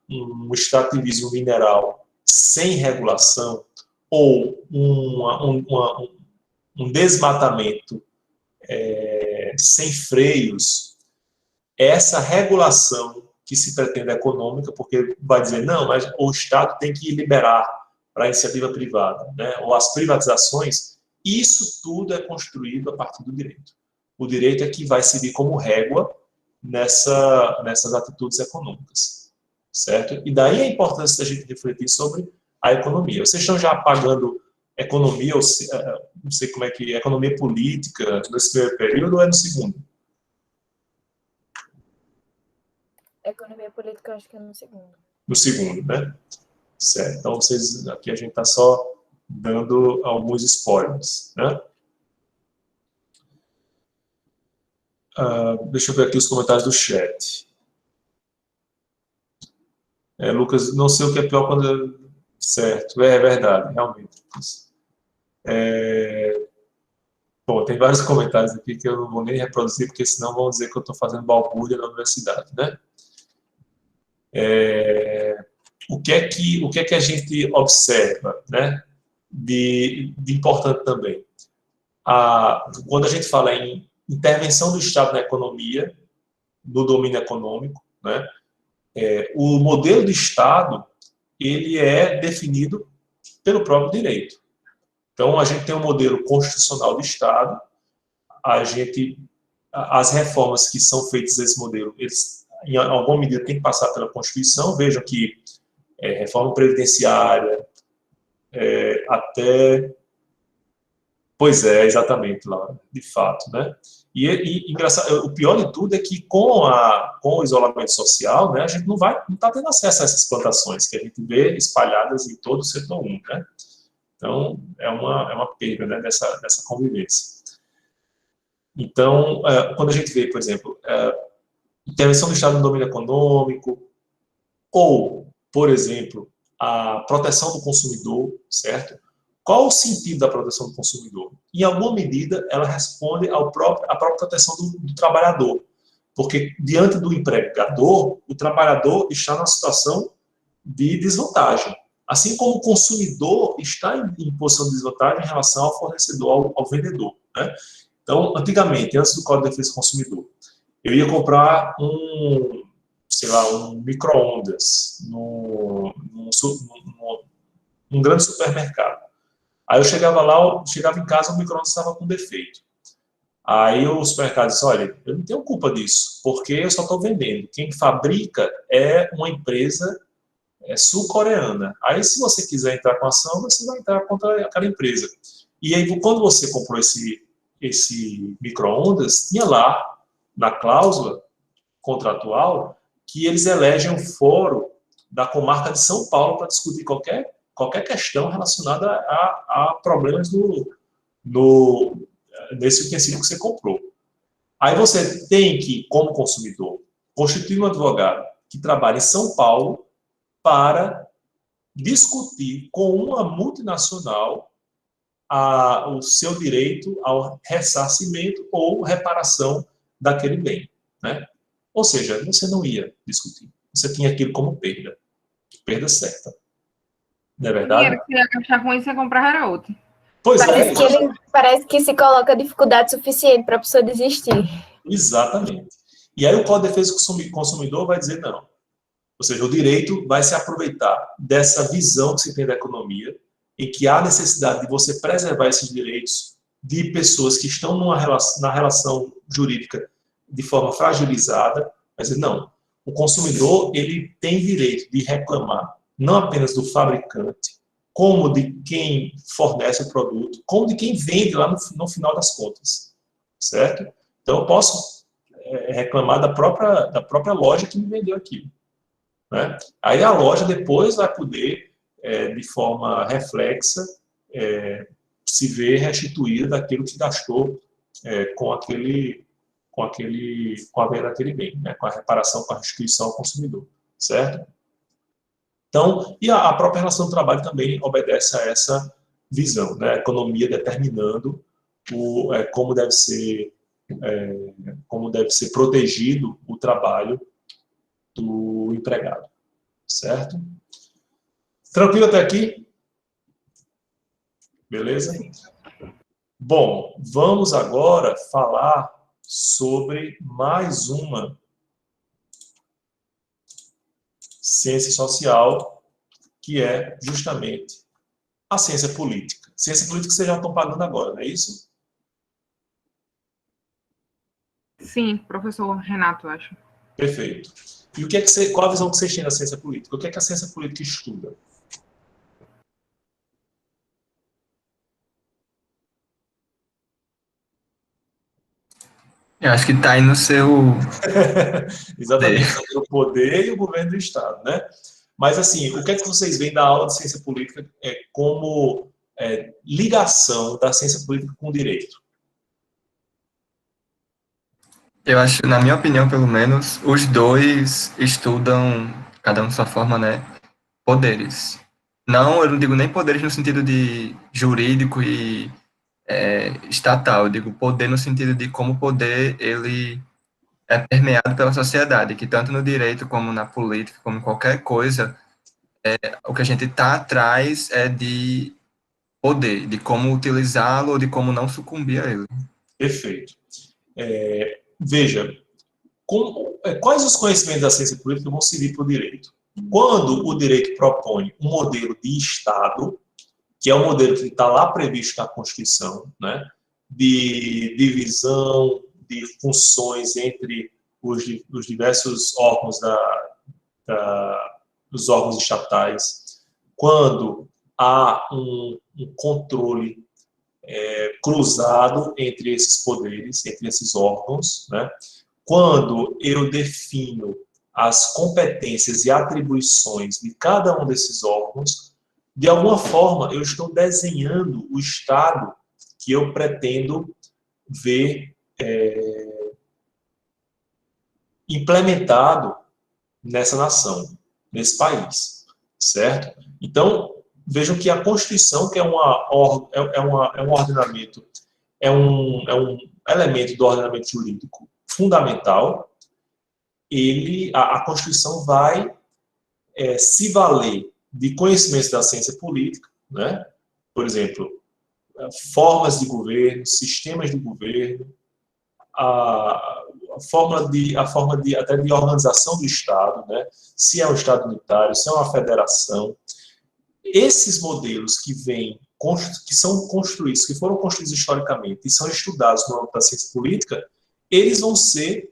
um extrativismo mineral sem regulação, ou um desmatamento sem freios, essa regulação que se pretende econômica, porque vai dizer, não, mas o Estado tem que liberar para a iniciativa privada, né? Ou as privatizações, isso tudo é construído a partir do direito. O direito é que vai servir como régua nessas atitudes econômicas, certo? E daí a importância da gente refletir sobre a economia. Vocês estão já pagando economia, não sei como é que é, economia política nesse primeiro período ou é no segundo? Economia política, eu acho que é no segundo. No segundo, né? Certo. Então, aqui a gente está só dando alguns spoilers, né? Deixa eu ver aqui os comentários do chat. Lucas, não sei o que é pior quando... Certo, é verdade, realmente. Bom, tem vários comentários aqui que eu não vou nem reproduzir, porque senão vão dizer que eu estou fazendo balbúrdia na universidade, né? O que é que a gente observa, né, de importante também? Quando a gente fala em intervenção do Estado na economia, no domínio econômico, né, o modelo de Estado, ele é definido pelo próprio direito. Então, a gente tem um modelo constitucional do Estado, as reformas que são feitas nesse modelo, eles, em alguma medida, têm que passar pela Constituição. Vejam que reforma previdenciária, até... Pois é, exatamente, Laura, de fato, né? E engraçado, o pior de tudo é que com o isolamento social, né, a gente não está tendo acesso a essas plantações que a gente vê espalhadas em todo o setor 1, né? Então, é uma perda, né, dessa convivência. Então, quando a gente vê, por exemplo, intervenção do Estado no domínio econômico, ou, por exemplo, a proteção do consumidor, certo? Qual o sentido da proteção do consumidor? Em alguma medida, ela responde à própria proteção do trabalhador. Porque, diante do empregador, o trabalhador está numa situação de desvantagem. Assim como o consumidor está em posição de desvantagem em relação ao fornecedor, ao vendedor, né? Então, antigamente, antes do Código de Defesa do Consumidor, eu ia comprar um micro-ondas num grande supermercado. Aí eu chegava em casa, o micro-ondas estava com defeito. Aí o supermercado disse, olha, eu não tenho culpa disso, porque eu só estou vendendo. Quem fabrica é uma empresa sul-coreana. Aí, se você quiser entrar com ação, você vai entrar contra aquela empresa. E aí, quando você comprou esse micro-ondas, tinha lá, na cláusula contratual, que eles elegem um fórum da comarca de São Paulo para discutir qualquer questão relacionada a problemas nesse utensílio que você comprou. Aí você tem que, como consumidor, constituir um advogado que trabalha em São Paulo para discutir com uma multinacional o seu direito ao ressarcimento ou reparação daquele bem, né? Ou seja, você não ia discutir. Você tinha aquilo como perda certa. Não é verdade? O dinheiro que você ia gastar com isso, você comprar era outro. Pois Parece que se coloca dificuldade suficiente para a pessoa desistir. Exatamente. E aí o Código de Defesa do Consumidor vai dizer não. Ou seja, o direito vai se aproveitar dessa visão que se tem da economia, em que há necessidade de você preservar esses direitos de pessoas que estão na relação jurídica de forma fragilizada, mas não. O consumidor, ele tem direito de reclamar não apenas do fabricante, como de quem fornece o produto, como de quem vende lá no final das contas, certo? Então, eu posso reclamar da própria loja que me vendeu aquilo, né? Aí a loja depois vai poder, de forma reflexa, se ver restituída daquilo que gastou com a venda daquele bem, né? Com a reparação, com a restituição ao consumidor, certo? Então, e a própria relação do trabalho também obedece a essa visão, né? A economia determinando como deve ser protegido o trabalho do empregado, certo? Tranquilo até aqui? Beleza? Bom, vamos agora falar sobre mais uma ciência social, que é justamente a ciência política. Ciência política vocês já estão pagando agora, não é isso? Sim, professor Renato, acho. Perfeito. E o que é que qual a visão que vocês têm da ciência política? O que é que a ciência política estuda? Eu acho que está aí no seu... Exatamente, sobre o poder e o governo do Estado, né? Mas, assim, o que é que vocês veem da aula de ciência política como ligação da ciência política com o direito? Eu acho, na minha opinião, pelo menos, os dois estudam, cada um de sua forma, né, poderes. Não, eu não digo nem poderes no sentido de jurídico e estatal, eu digo poder no sentido de como o poder, ele é permeado pela sociedade, que tanto no direito como na política, como em qualquer coisa, o que a gente está atrás é de poder, de como utilizá-lo ou de como não sucumbir a ele. Perfeito. Veja, quais os conhecimentos da ciência política vão servir para o direito? Quando o direito propõe um modelo de Estado, que é o modelo que está lá previsto na Constituição, né, de divisão de funções entre os diversos órgãos dos órgãos estatais, quando há um controle cruzado entre esses poderes, entre esses órgãos, né? Quando eu defino as competências e atribuições de cada um desses órgãos, de alguma forma eu estou desenhando o Estado que eu pretendo ver implementado nessa nação, nesse país, certo? Então, vejam que a Constituição, que é um ordenamento, é um elemento do ordenamento jurídico fundamental, a Constituição vai se valer de conhecimentos da ciência política, né? Por exemplo, formas de governo, sistemas de governo, a forma até de organização do Estado, né? Se é um Estado unitário, se é uma federação. Esses modelos que são construídos, que foram construídos historicamente e são estudados no âmbito da ciência política, eles vão ser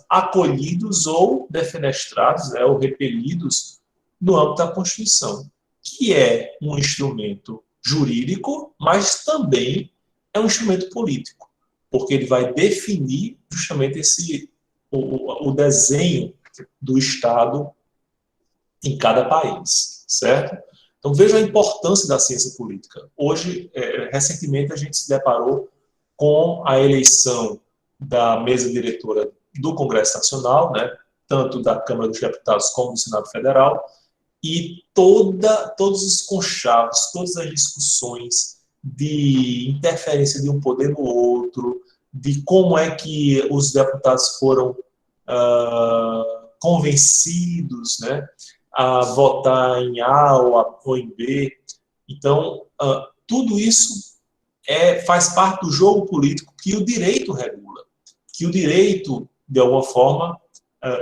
acolhidos ou defenestrados, né, ou repelidos no âmbito da Constituição, que é um instrumento jurídico, mas também é um instrumento político, porque ele vai definir justamente o desenho do Estado em cada país, certo? Então, veja a importância da ciência política. Hoje, recentemente, a gente se deparou com a eleição da mesa diretora do Congresso Nacional, né, tanto da Câmara dos Deputados como do Senado Federal, e todos os conchavos, todas as discussões de interferência de um poder no outro, de como é que os deputados foram convencidos, né, a votar em A ou em B. Então, tudo isso faz parte do jogo político que o direito regula, que o direito, de alguma forma,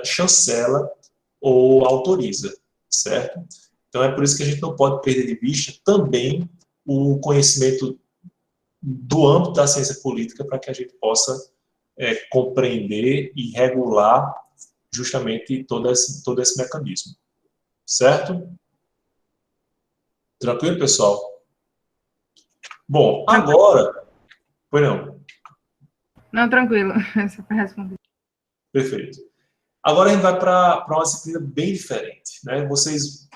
chancela ou autoriza, certo? Então, é por isso que a gente não pode perder de vista também o conhecimento do âmbito da ciência política para que a gente possa compreender e regular justamente todo esse mecanismo. Certo? Tranquilo, pessoal? Bom, agora... Foi não? Não, tranquilo. Só para responder. Perfeito. Agora a gente vai para uma disciplina bem diferente, né? Vocês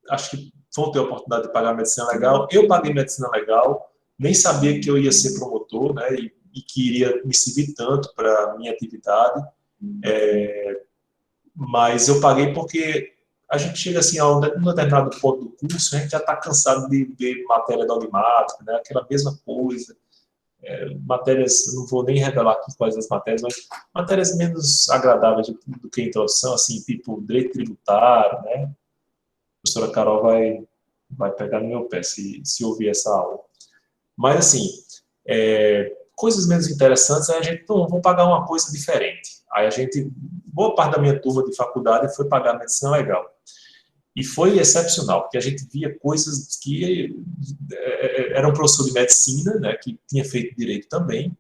acho que vão ter a oportunidade de pagar medicina legal. Eu paguei medicina legal, nem sabia que eu ia ser promotor, né? E que iria me servir tanto para a minha atividade. Mas eu paguei porque a gente chega assim a um determinado ponto do curso, a gente já está cansado de ver matéria dogmática, né? Aquela mesma coisa. Matérias, não vou nem revelar aqui quais as matérias, mas matérias menos agradáveis do que a introdução, assim, tipo direito tributário, né? A professora Carol vai pegar no meu pé se ouvir essa aula. Mas, assim, coisas menos interessantes, a gente, não, vamos pagar uma coisa diferente. Aí boa parte da minha turma de faculdade foi pagar medicina legal. E foi excepcional, porque a gente via coisas que era um professor de medicina, né, que tinha feito direito também.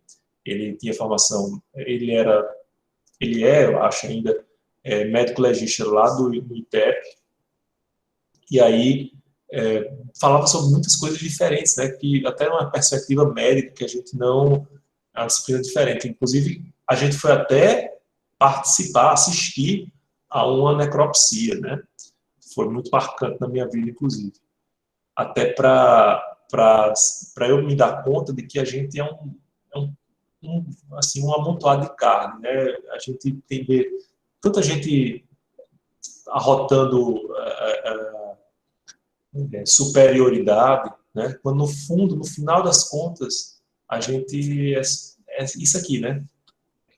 ele tinha formação, ele é, eu acho ainda, médico legista lá do ITEP, e aí falava sobre muitas coisas diferentes, né, que até uma perspectiva médica que a gente não, é uma disciplina diferente. Inclusive, a gente foi até participar, assistir a uma necropsia, né, foi muito marcante na minha vida, inclusive, até para eu me dar conta de que a gente é assim, um amontoado de carne, né, a gente tem tanta gente arrotando superioridade, né? Quando no fundo, no final das contas, a gente é isso aqui, né?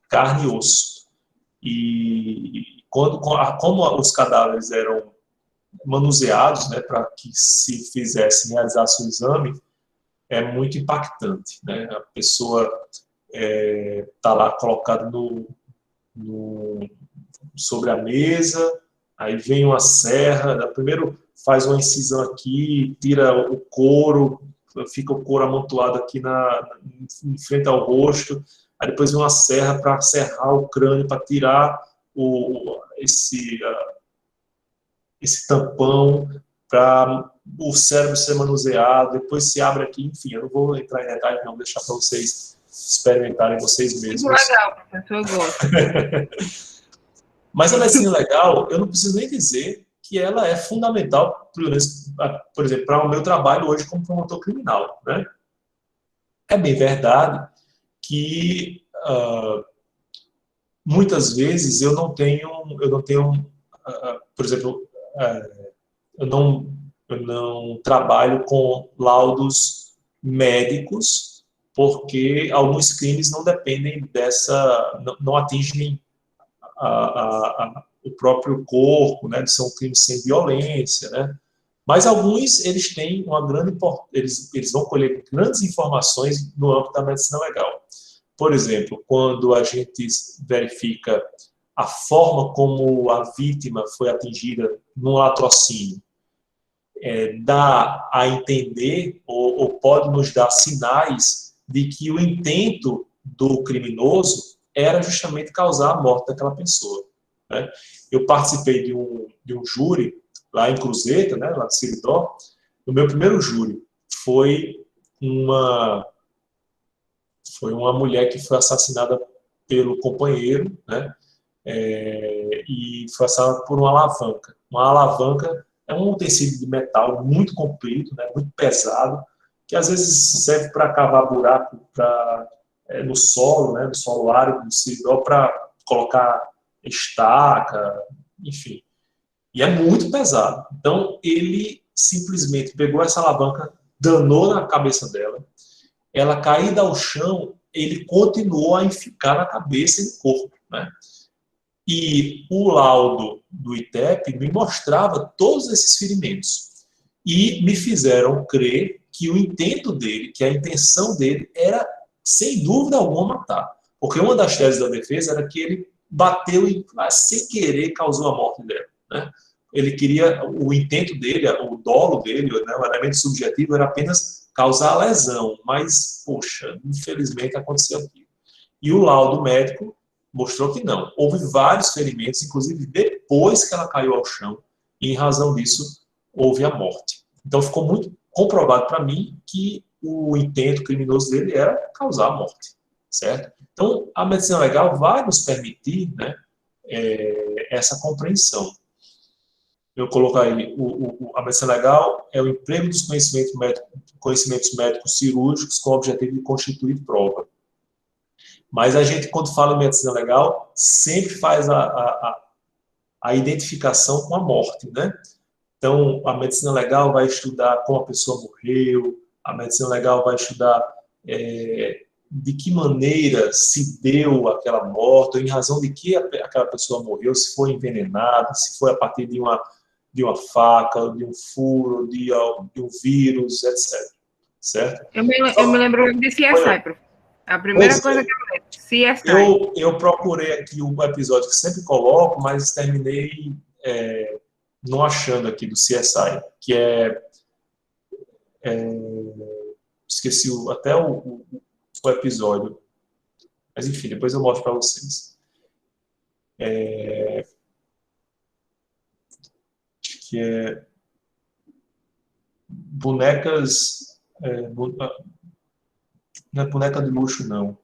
Carne e osso. E como os cadáveres eram manuseados, né, para que se realizasse o exame, é muito impactante, né? A pessoa está lá colocada sobre a mesa, aí vem uma serra, primeiro faz uma incisão aqui, tira o couro, fica o couro amontoado aqui em frente ao rosto, aí depois vem uma serra para serrar o crânio, para tirar esse tampão, para o cérebro ser manuseado, depois se abre aqui, enfim, eu não vou entrar em detalhes, não, vou deixar para vocês experimentarem vocês mesmos. Muito legal, professor, eu gosto. Mas a medicina legal, eu não preciso nem dizer que ela é fundamental, por exemplo, para o meu trabalho hoje como promotor criminal, né? É bem verdade que muitas vezes eu não tenho, por exemplo, eu não trabalho com laudos médicos, porque alguns crimes não dependem não atingem o próprio corpo, né? São crimes sem violência, né? Mas alguns, eles têm uma grande importância, eles vão colher grandes informações no âmbito da medicina legal. Por exemplo, quando a gente verifica a forma como a vítima foi atingida no latrocínio, dá a entender, ou pode nos dar sinais de que o intento do criminoso era justamente causar a morte daquela pessoa, né? Eu participei de um júri lá em Cruzeta, né, lá de Seridó. O meu primeiro júri foi uma mulher que foi assassinada pelo companheiro, né, e foi assassinada por uma alavanca. Uma alavanca é um utensílio de metal muito comprido, né, muito pesado, que às vezes serve para cavar buraco no solo, né, no solo árido do Seridó, para colocar estaca, enfim. E é muito pesado. Então, ele simplesmente pegou essa alavanca, danou na cabeça dela, ela caída ao chão, ele continuou a enficar na cabeça e no corpo, né? E o laudo do ITEP me mostrava todos esses ferimentos. E me fizeram crer que o intento dele, que a intenção dele era, sem dúvida alguma, matar. Porque uma das teses da defesa era que ele bateu e, sem querer, causou a morte dela, né? Ele queria, o intento dele, o dolo dele, né, o elemento subjetivo era apenas causar a lesão, mas, poxa, infelizmente aconteceu aquilo. E o laudo médico mostrou que não. Houve vários ferimentos, inclusive depois que ela caiu ao chão, e em razão disso houve a morte. Então ficou muito comprovado para mim que o intento criminoso dele era causar a morte, certo? Então a medicina legal vai nos permitir, né, essa compreensão. Eu colocar aí, a medicina legal é o emprego dos conhecimentos médicos cirúrgicos com o objetivo de constituir prova. Mas a gente, quando fala em medicina legal, sempre faz a identificação com a morte, né? Então, a medicina legal vai estudar como a pessoa morreu, a medicina legal vai estudar de que maneira se deu aquela morte, em razão de que aquela pessoa morreu, se foi envenenada, se foi a partir de uma faca, de um furo, de um vírus, etc. Certo? Eu me lembro de CSI, prof. A primeira coisa que eu lembro, CSI. Eu procurei aqui o episódio que sempre coloco, mas terminei não achando aqui do CSI, que esqueci até o episódio. Mas, enfim, depois eu mostro para vocês. Acho que é bonecas... não é boneca de luxo, não.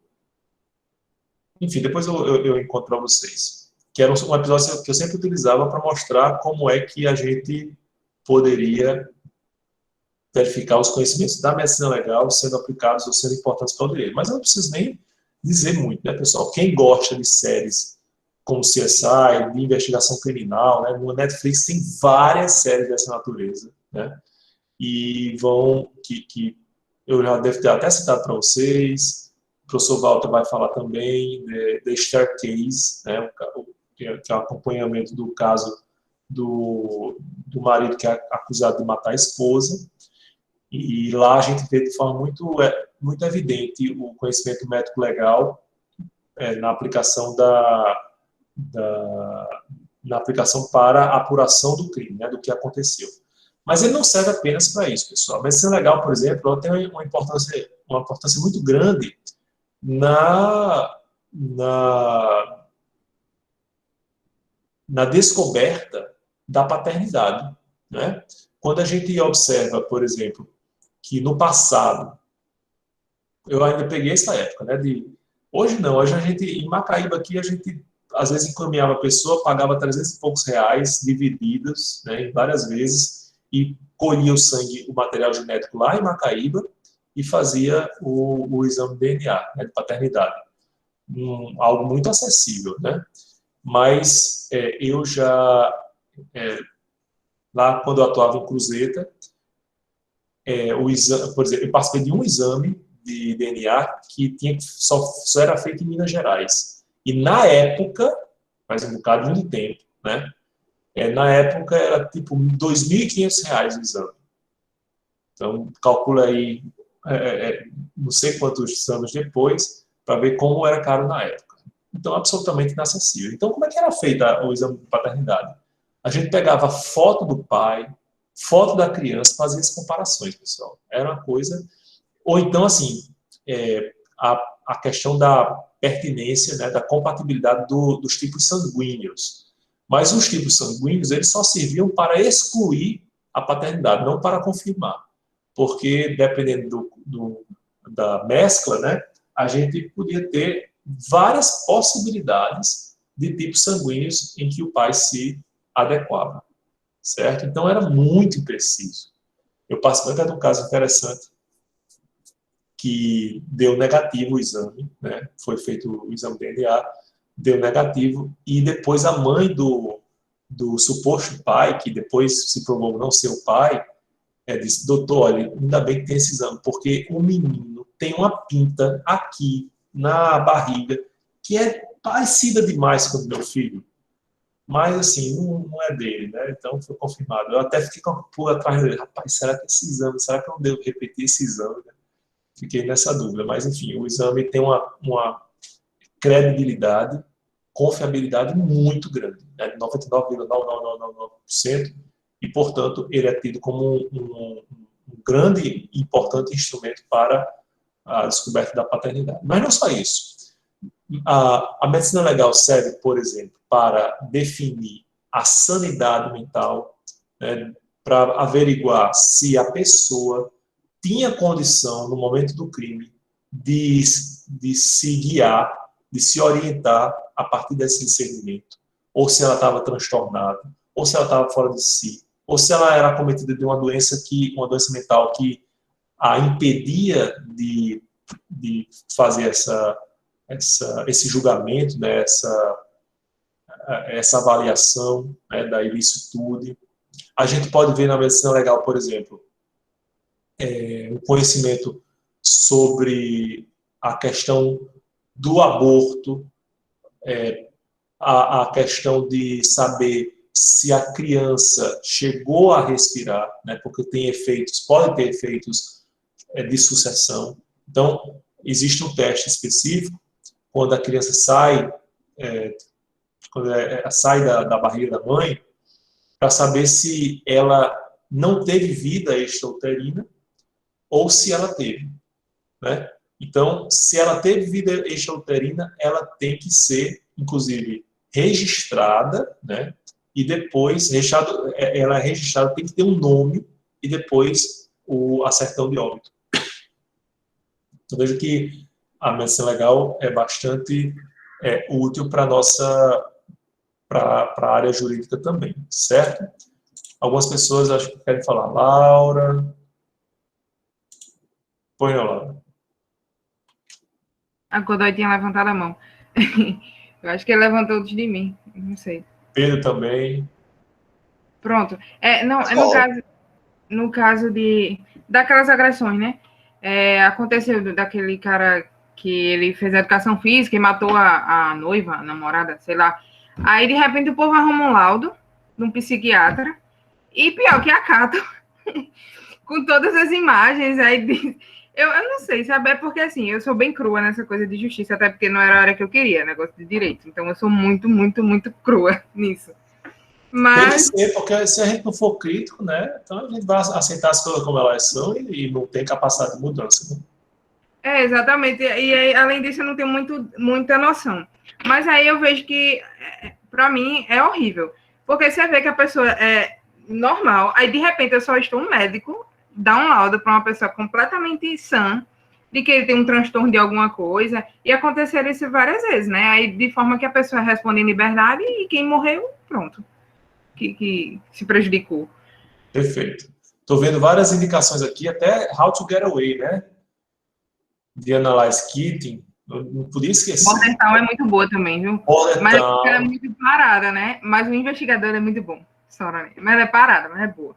Enfim, depois eu encontro para vocês. Que era um episódio que eu sempre utilizava para mostrar como é que a gente poderia verificar os conhecimentos da medicina legal sendo aplicados ou sendo importantes para o direito. Mas eu não preciso nem dizer muito, né, pessoal? Quem gosta de séries como CSI, de investigação criminal, né, no Netflix tem várias séries dessa natureza, né? E que eu já devo ter até citado para vocês. O professor Walter vai falar também The Staircase, né, que é o acompanhamento do caso do marido que é acusado de matar a esposa. E lá a gente vê de forma muito evidente o conhecimento médico legal na aplicação na aplicação para a apuração do crime, né, do que aconteceu. Mas ele não serve apenas para isso, pessoal. A medicina legal, por exemplo, ela tem uma importância muito grande na descoberta da paternidade, né? Quando a gente observa, por exemplo, que no passado, eu ainda peguei essa época, né? Hoje não, hoje a gente, em Macaíba aqui, a gente às vezes encaminhava a pessoa, pagava 300 e poucos reais, divididos, né, várias vezes, e colhia o sangue, o material genético lá em Macaíba, e fazia o exame de DNA, né, de paternidade. Algo muito acessível, né? Mas eu já, lá quando eu atuava em Cruzeta, o exame, por exemplo, eu participei de um exame de DNA que só era feito em Minas Gerais. E na época, faz um bocado de tempo, né? Na época era tipo R$ 2.500 o exame. Então, calcula aí, não sei quantos anos depois, para ver como era caro na época. Então, absolutamente inacessível. Então, como é que era feito o exame de paternidade? A gente pegava foto do pai, foto da criança, fazia as comparações, pessoal. Era uma coisa... Ou então, assim, a questão da pertinência, né, da compatibilidade dos tipos sanguíneos. Mas os tipos sanguíneos, eles só serviam para excluir a paternidade, não para confirmar. Porque, dependendo da mescla, né, a gente podia ter várias possibilidades de tipos sanguíneos em que o pai se adequava, certo? Então, era muito impreciso. Eu participei até de um caso interessante que deu negativo o exame, né? Foi feito o exame de DNA, deu negativo, e depois a mãe do suposto pai, que depois se provou não ser o pai, disse: doutor, olha, ainda bem que tem esse exame, porque o menino tem uma pinta aqui na barriga que é parecida demais com o meu filho, mas assim, não é dele, né? Então foi confirmado. Eu até fiquei com a pulga atrás dele: rapaz, será que esse exame, será que eu não devo repetir esse exame, né? Fiquei nessa dúvida, mas enfim, o exame tem uma credibilidade, confiabilidade muito grande, né? 99,9999%, e, portanto, ele é tido como um grande e importante instrumento para a descoberta da paternidade. Mas não só isso. A medicina legal serve, por exemplo, para definir a sanidade mental, né, para averiguar se a pessoa tinha condição, no momento do crime, de se guiar, de se orientar a partir desse discernimento, ou se ela estava transtornada, ou se ela estava fora de si, ou se ela era acometida de uma doença mental que a impedia de fazer esse julgamento, né, essa avaliação, né, da ilicitude. A gente pode ver na medicina legal, por exemplo, um conhecimento sobre a questão do aborto, a questão de saber se a criança chegou a respirar, né, porque pode ter efeitos de sucessão. Então, existe um teste específico quando a criança sai, sai da barriga da mãe, para saber se ela não teve vida extrauterina ou se ela teve, né? Então, se ela teve vida extrauterina, ela tem que ser, inclusive, registrada, né? E depois, ela é registrada, tem que ter um nome e depois a certidão de óbito. Eu vejo que a medicina legal é bastante útil para a área jurídica também, certo? Algumas pessoas acho que querem falar. Laura. Põe a Laura. A Godoy tinha levantado a mão. Eu acho que ele levantou antes de mim. Não sei. Pedro também. Pronto. No caso daquelas agressões, né? Aconteceu daquele cara que ele fez a educação física e matou a noiva, a namorada, sei lá. Aí, de repente, o povo arruma um laudo de um psiquiatra e pior que acata com todas as imagens. Aí eu não sei, sabe? É porque, assim, eu sou bem crua nessa coisa de justiça, até porque não era a área que eu queria, negócio de direito. Então, eu sou muito, muito, muito crua nisso. Mas... Tem que ser, porque se a gente não for crítico, né? Então a gente vai aceitar as coisas como elas são e não tem capacidade de mudança, né? Exatamente. E aí, além disso, eu não tenho muita noção. Mas aí eu vejo que, para mim, é horrível. Porque você vê que a pessoa é normal, aí de repente eu só estou um médico, dá um laudo para uma pessoa completamente sã, de que ele tem um transtorno de alguma coisa, e aconteceram isso várias vezes, né? Aí de forma que a pessoa responde em liberdade e quem morreu, pronto. Que se prejudicou. Perfeito. Estou vendo várias indicações aqui, até How to Get Away, né? De Analyze Keating. Não podia esquecer. Border Town é muito boa também, viu? Mas ela é muito parada, né? Mas o investigador é muito bom. Mas ela é parada, mas é boa.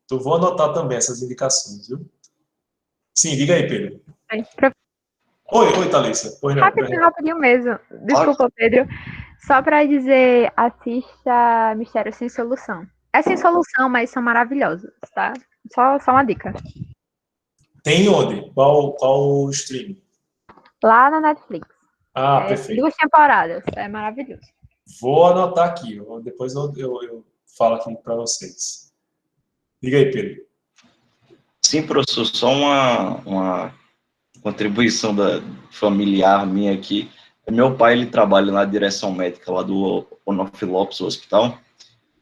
Então vou anotar também essas indicações, viu? Sim, diga aí, Pedro. Oi, Thalissa. Rapidinho mesmo. Desculpa, Pedro. Só para dizer, assista Mistério Sem Solução. É sem solução, mas são maravilhosos, tá? Só uma dica. Tem onde? Qual stream? Lá na Netflix. Perfeito. 2 temporadas. É maravilhoso. Vou anotar aqui. Depois eu falo aqui para vocês. Diga aí, Pedro. Sim, professor. Só uma contribuição familiar minha aqui. Meu pai, ele trabalha na direção médica lá do Onofre Lopes Hospital.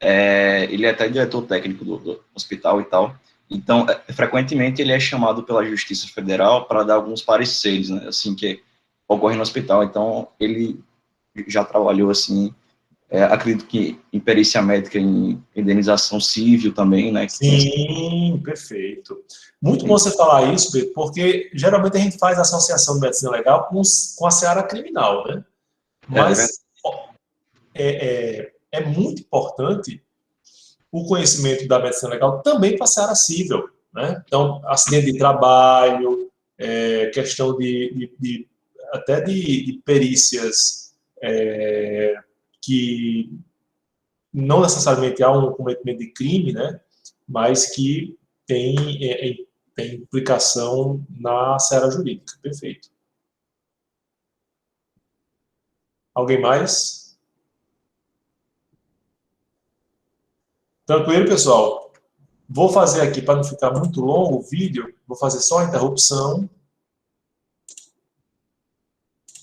Ele é até diretor técnico do hospital e tal. Então, frequentemente, ele é chamado pela Justiça Federal para dar alguns pareceres, né, assim, que ocorre no hospital. Então, ele já trabalhou, assim, acredito que em perícia médica, em indenização civil também, né? Sim, perfeito. Muito bom você falar isso, Pedro, porque geralmente a gente faz associação de medicina legal com a seara criminal, né? Mas é muito importante o conhecimento da medicina legal também para a seara civil, né? Então, acidente de trabalho, questão até de perícias que não necessariamente há um cometimento de crime, né? Mas que tem implicação na seara jurídica. Perfeito. Alguém mais? Tranquilo, pessoal? Vou fazer aqui, para não ficar muito longo o vídeo, vou fazer só a interrupção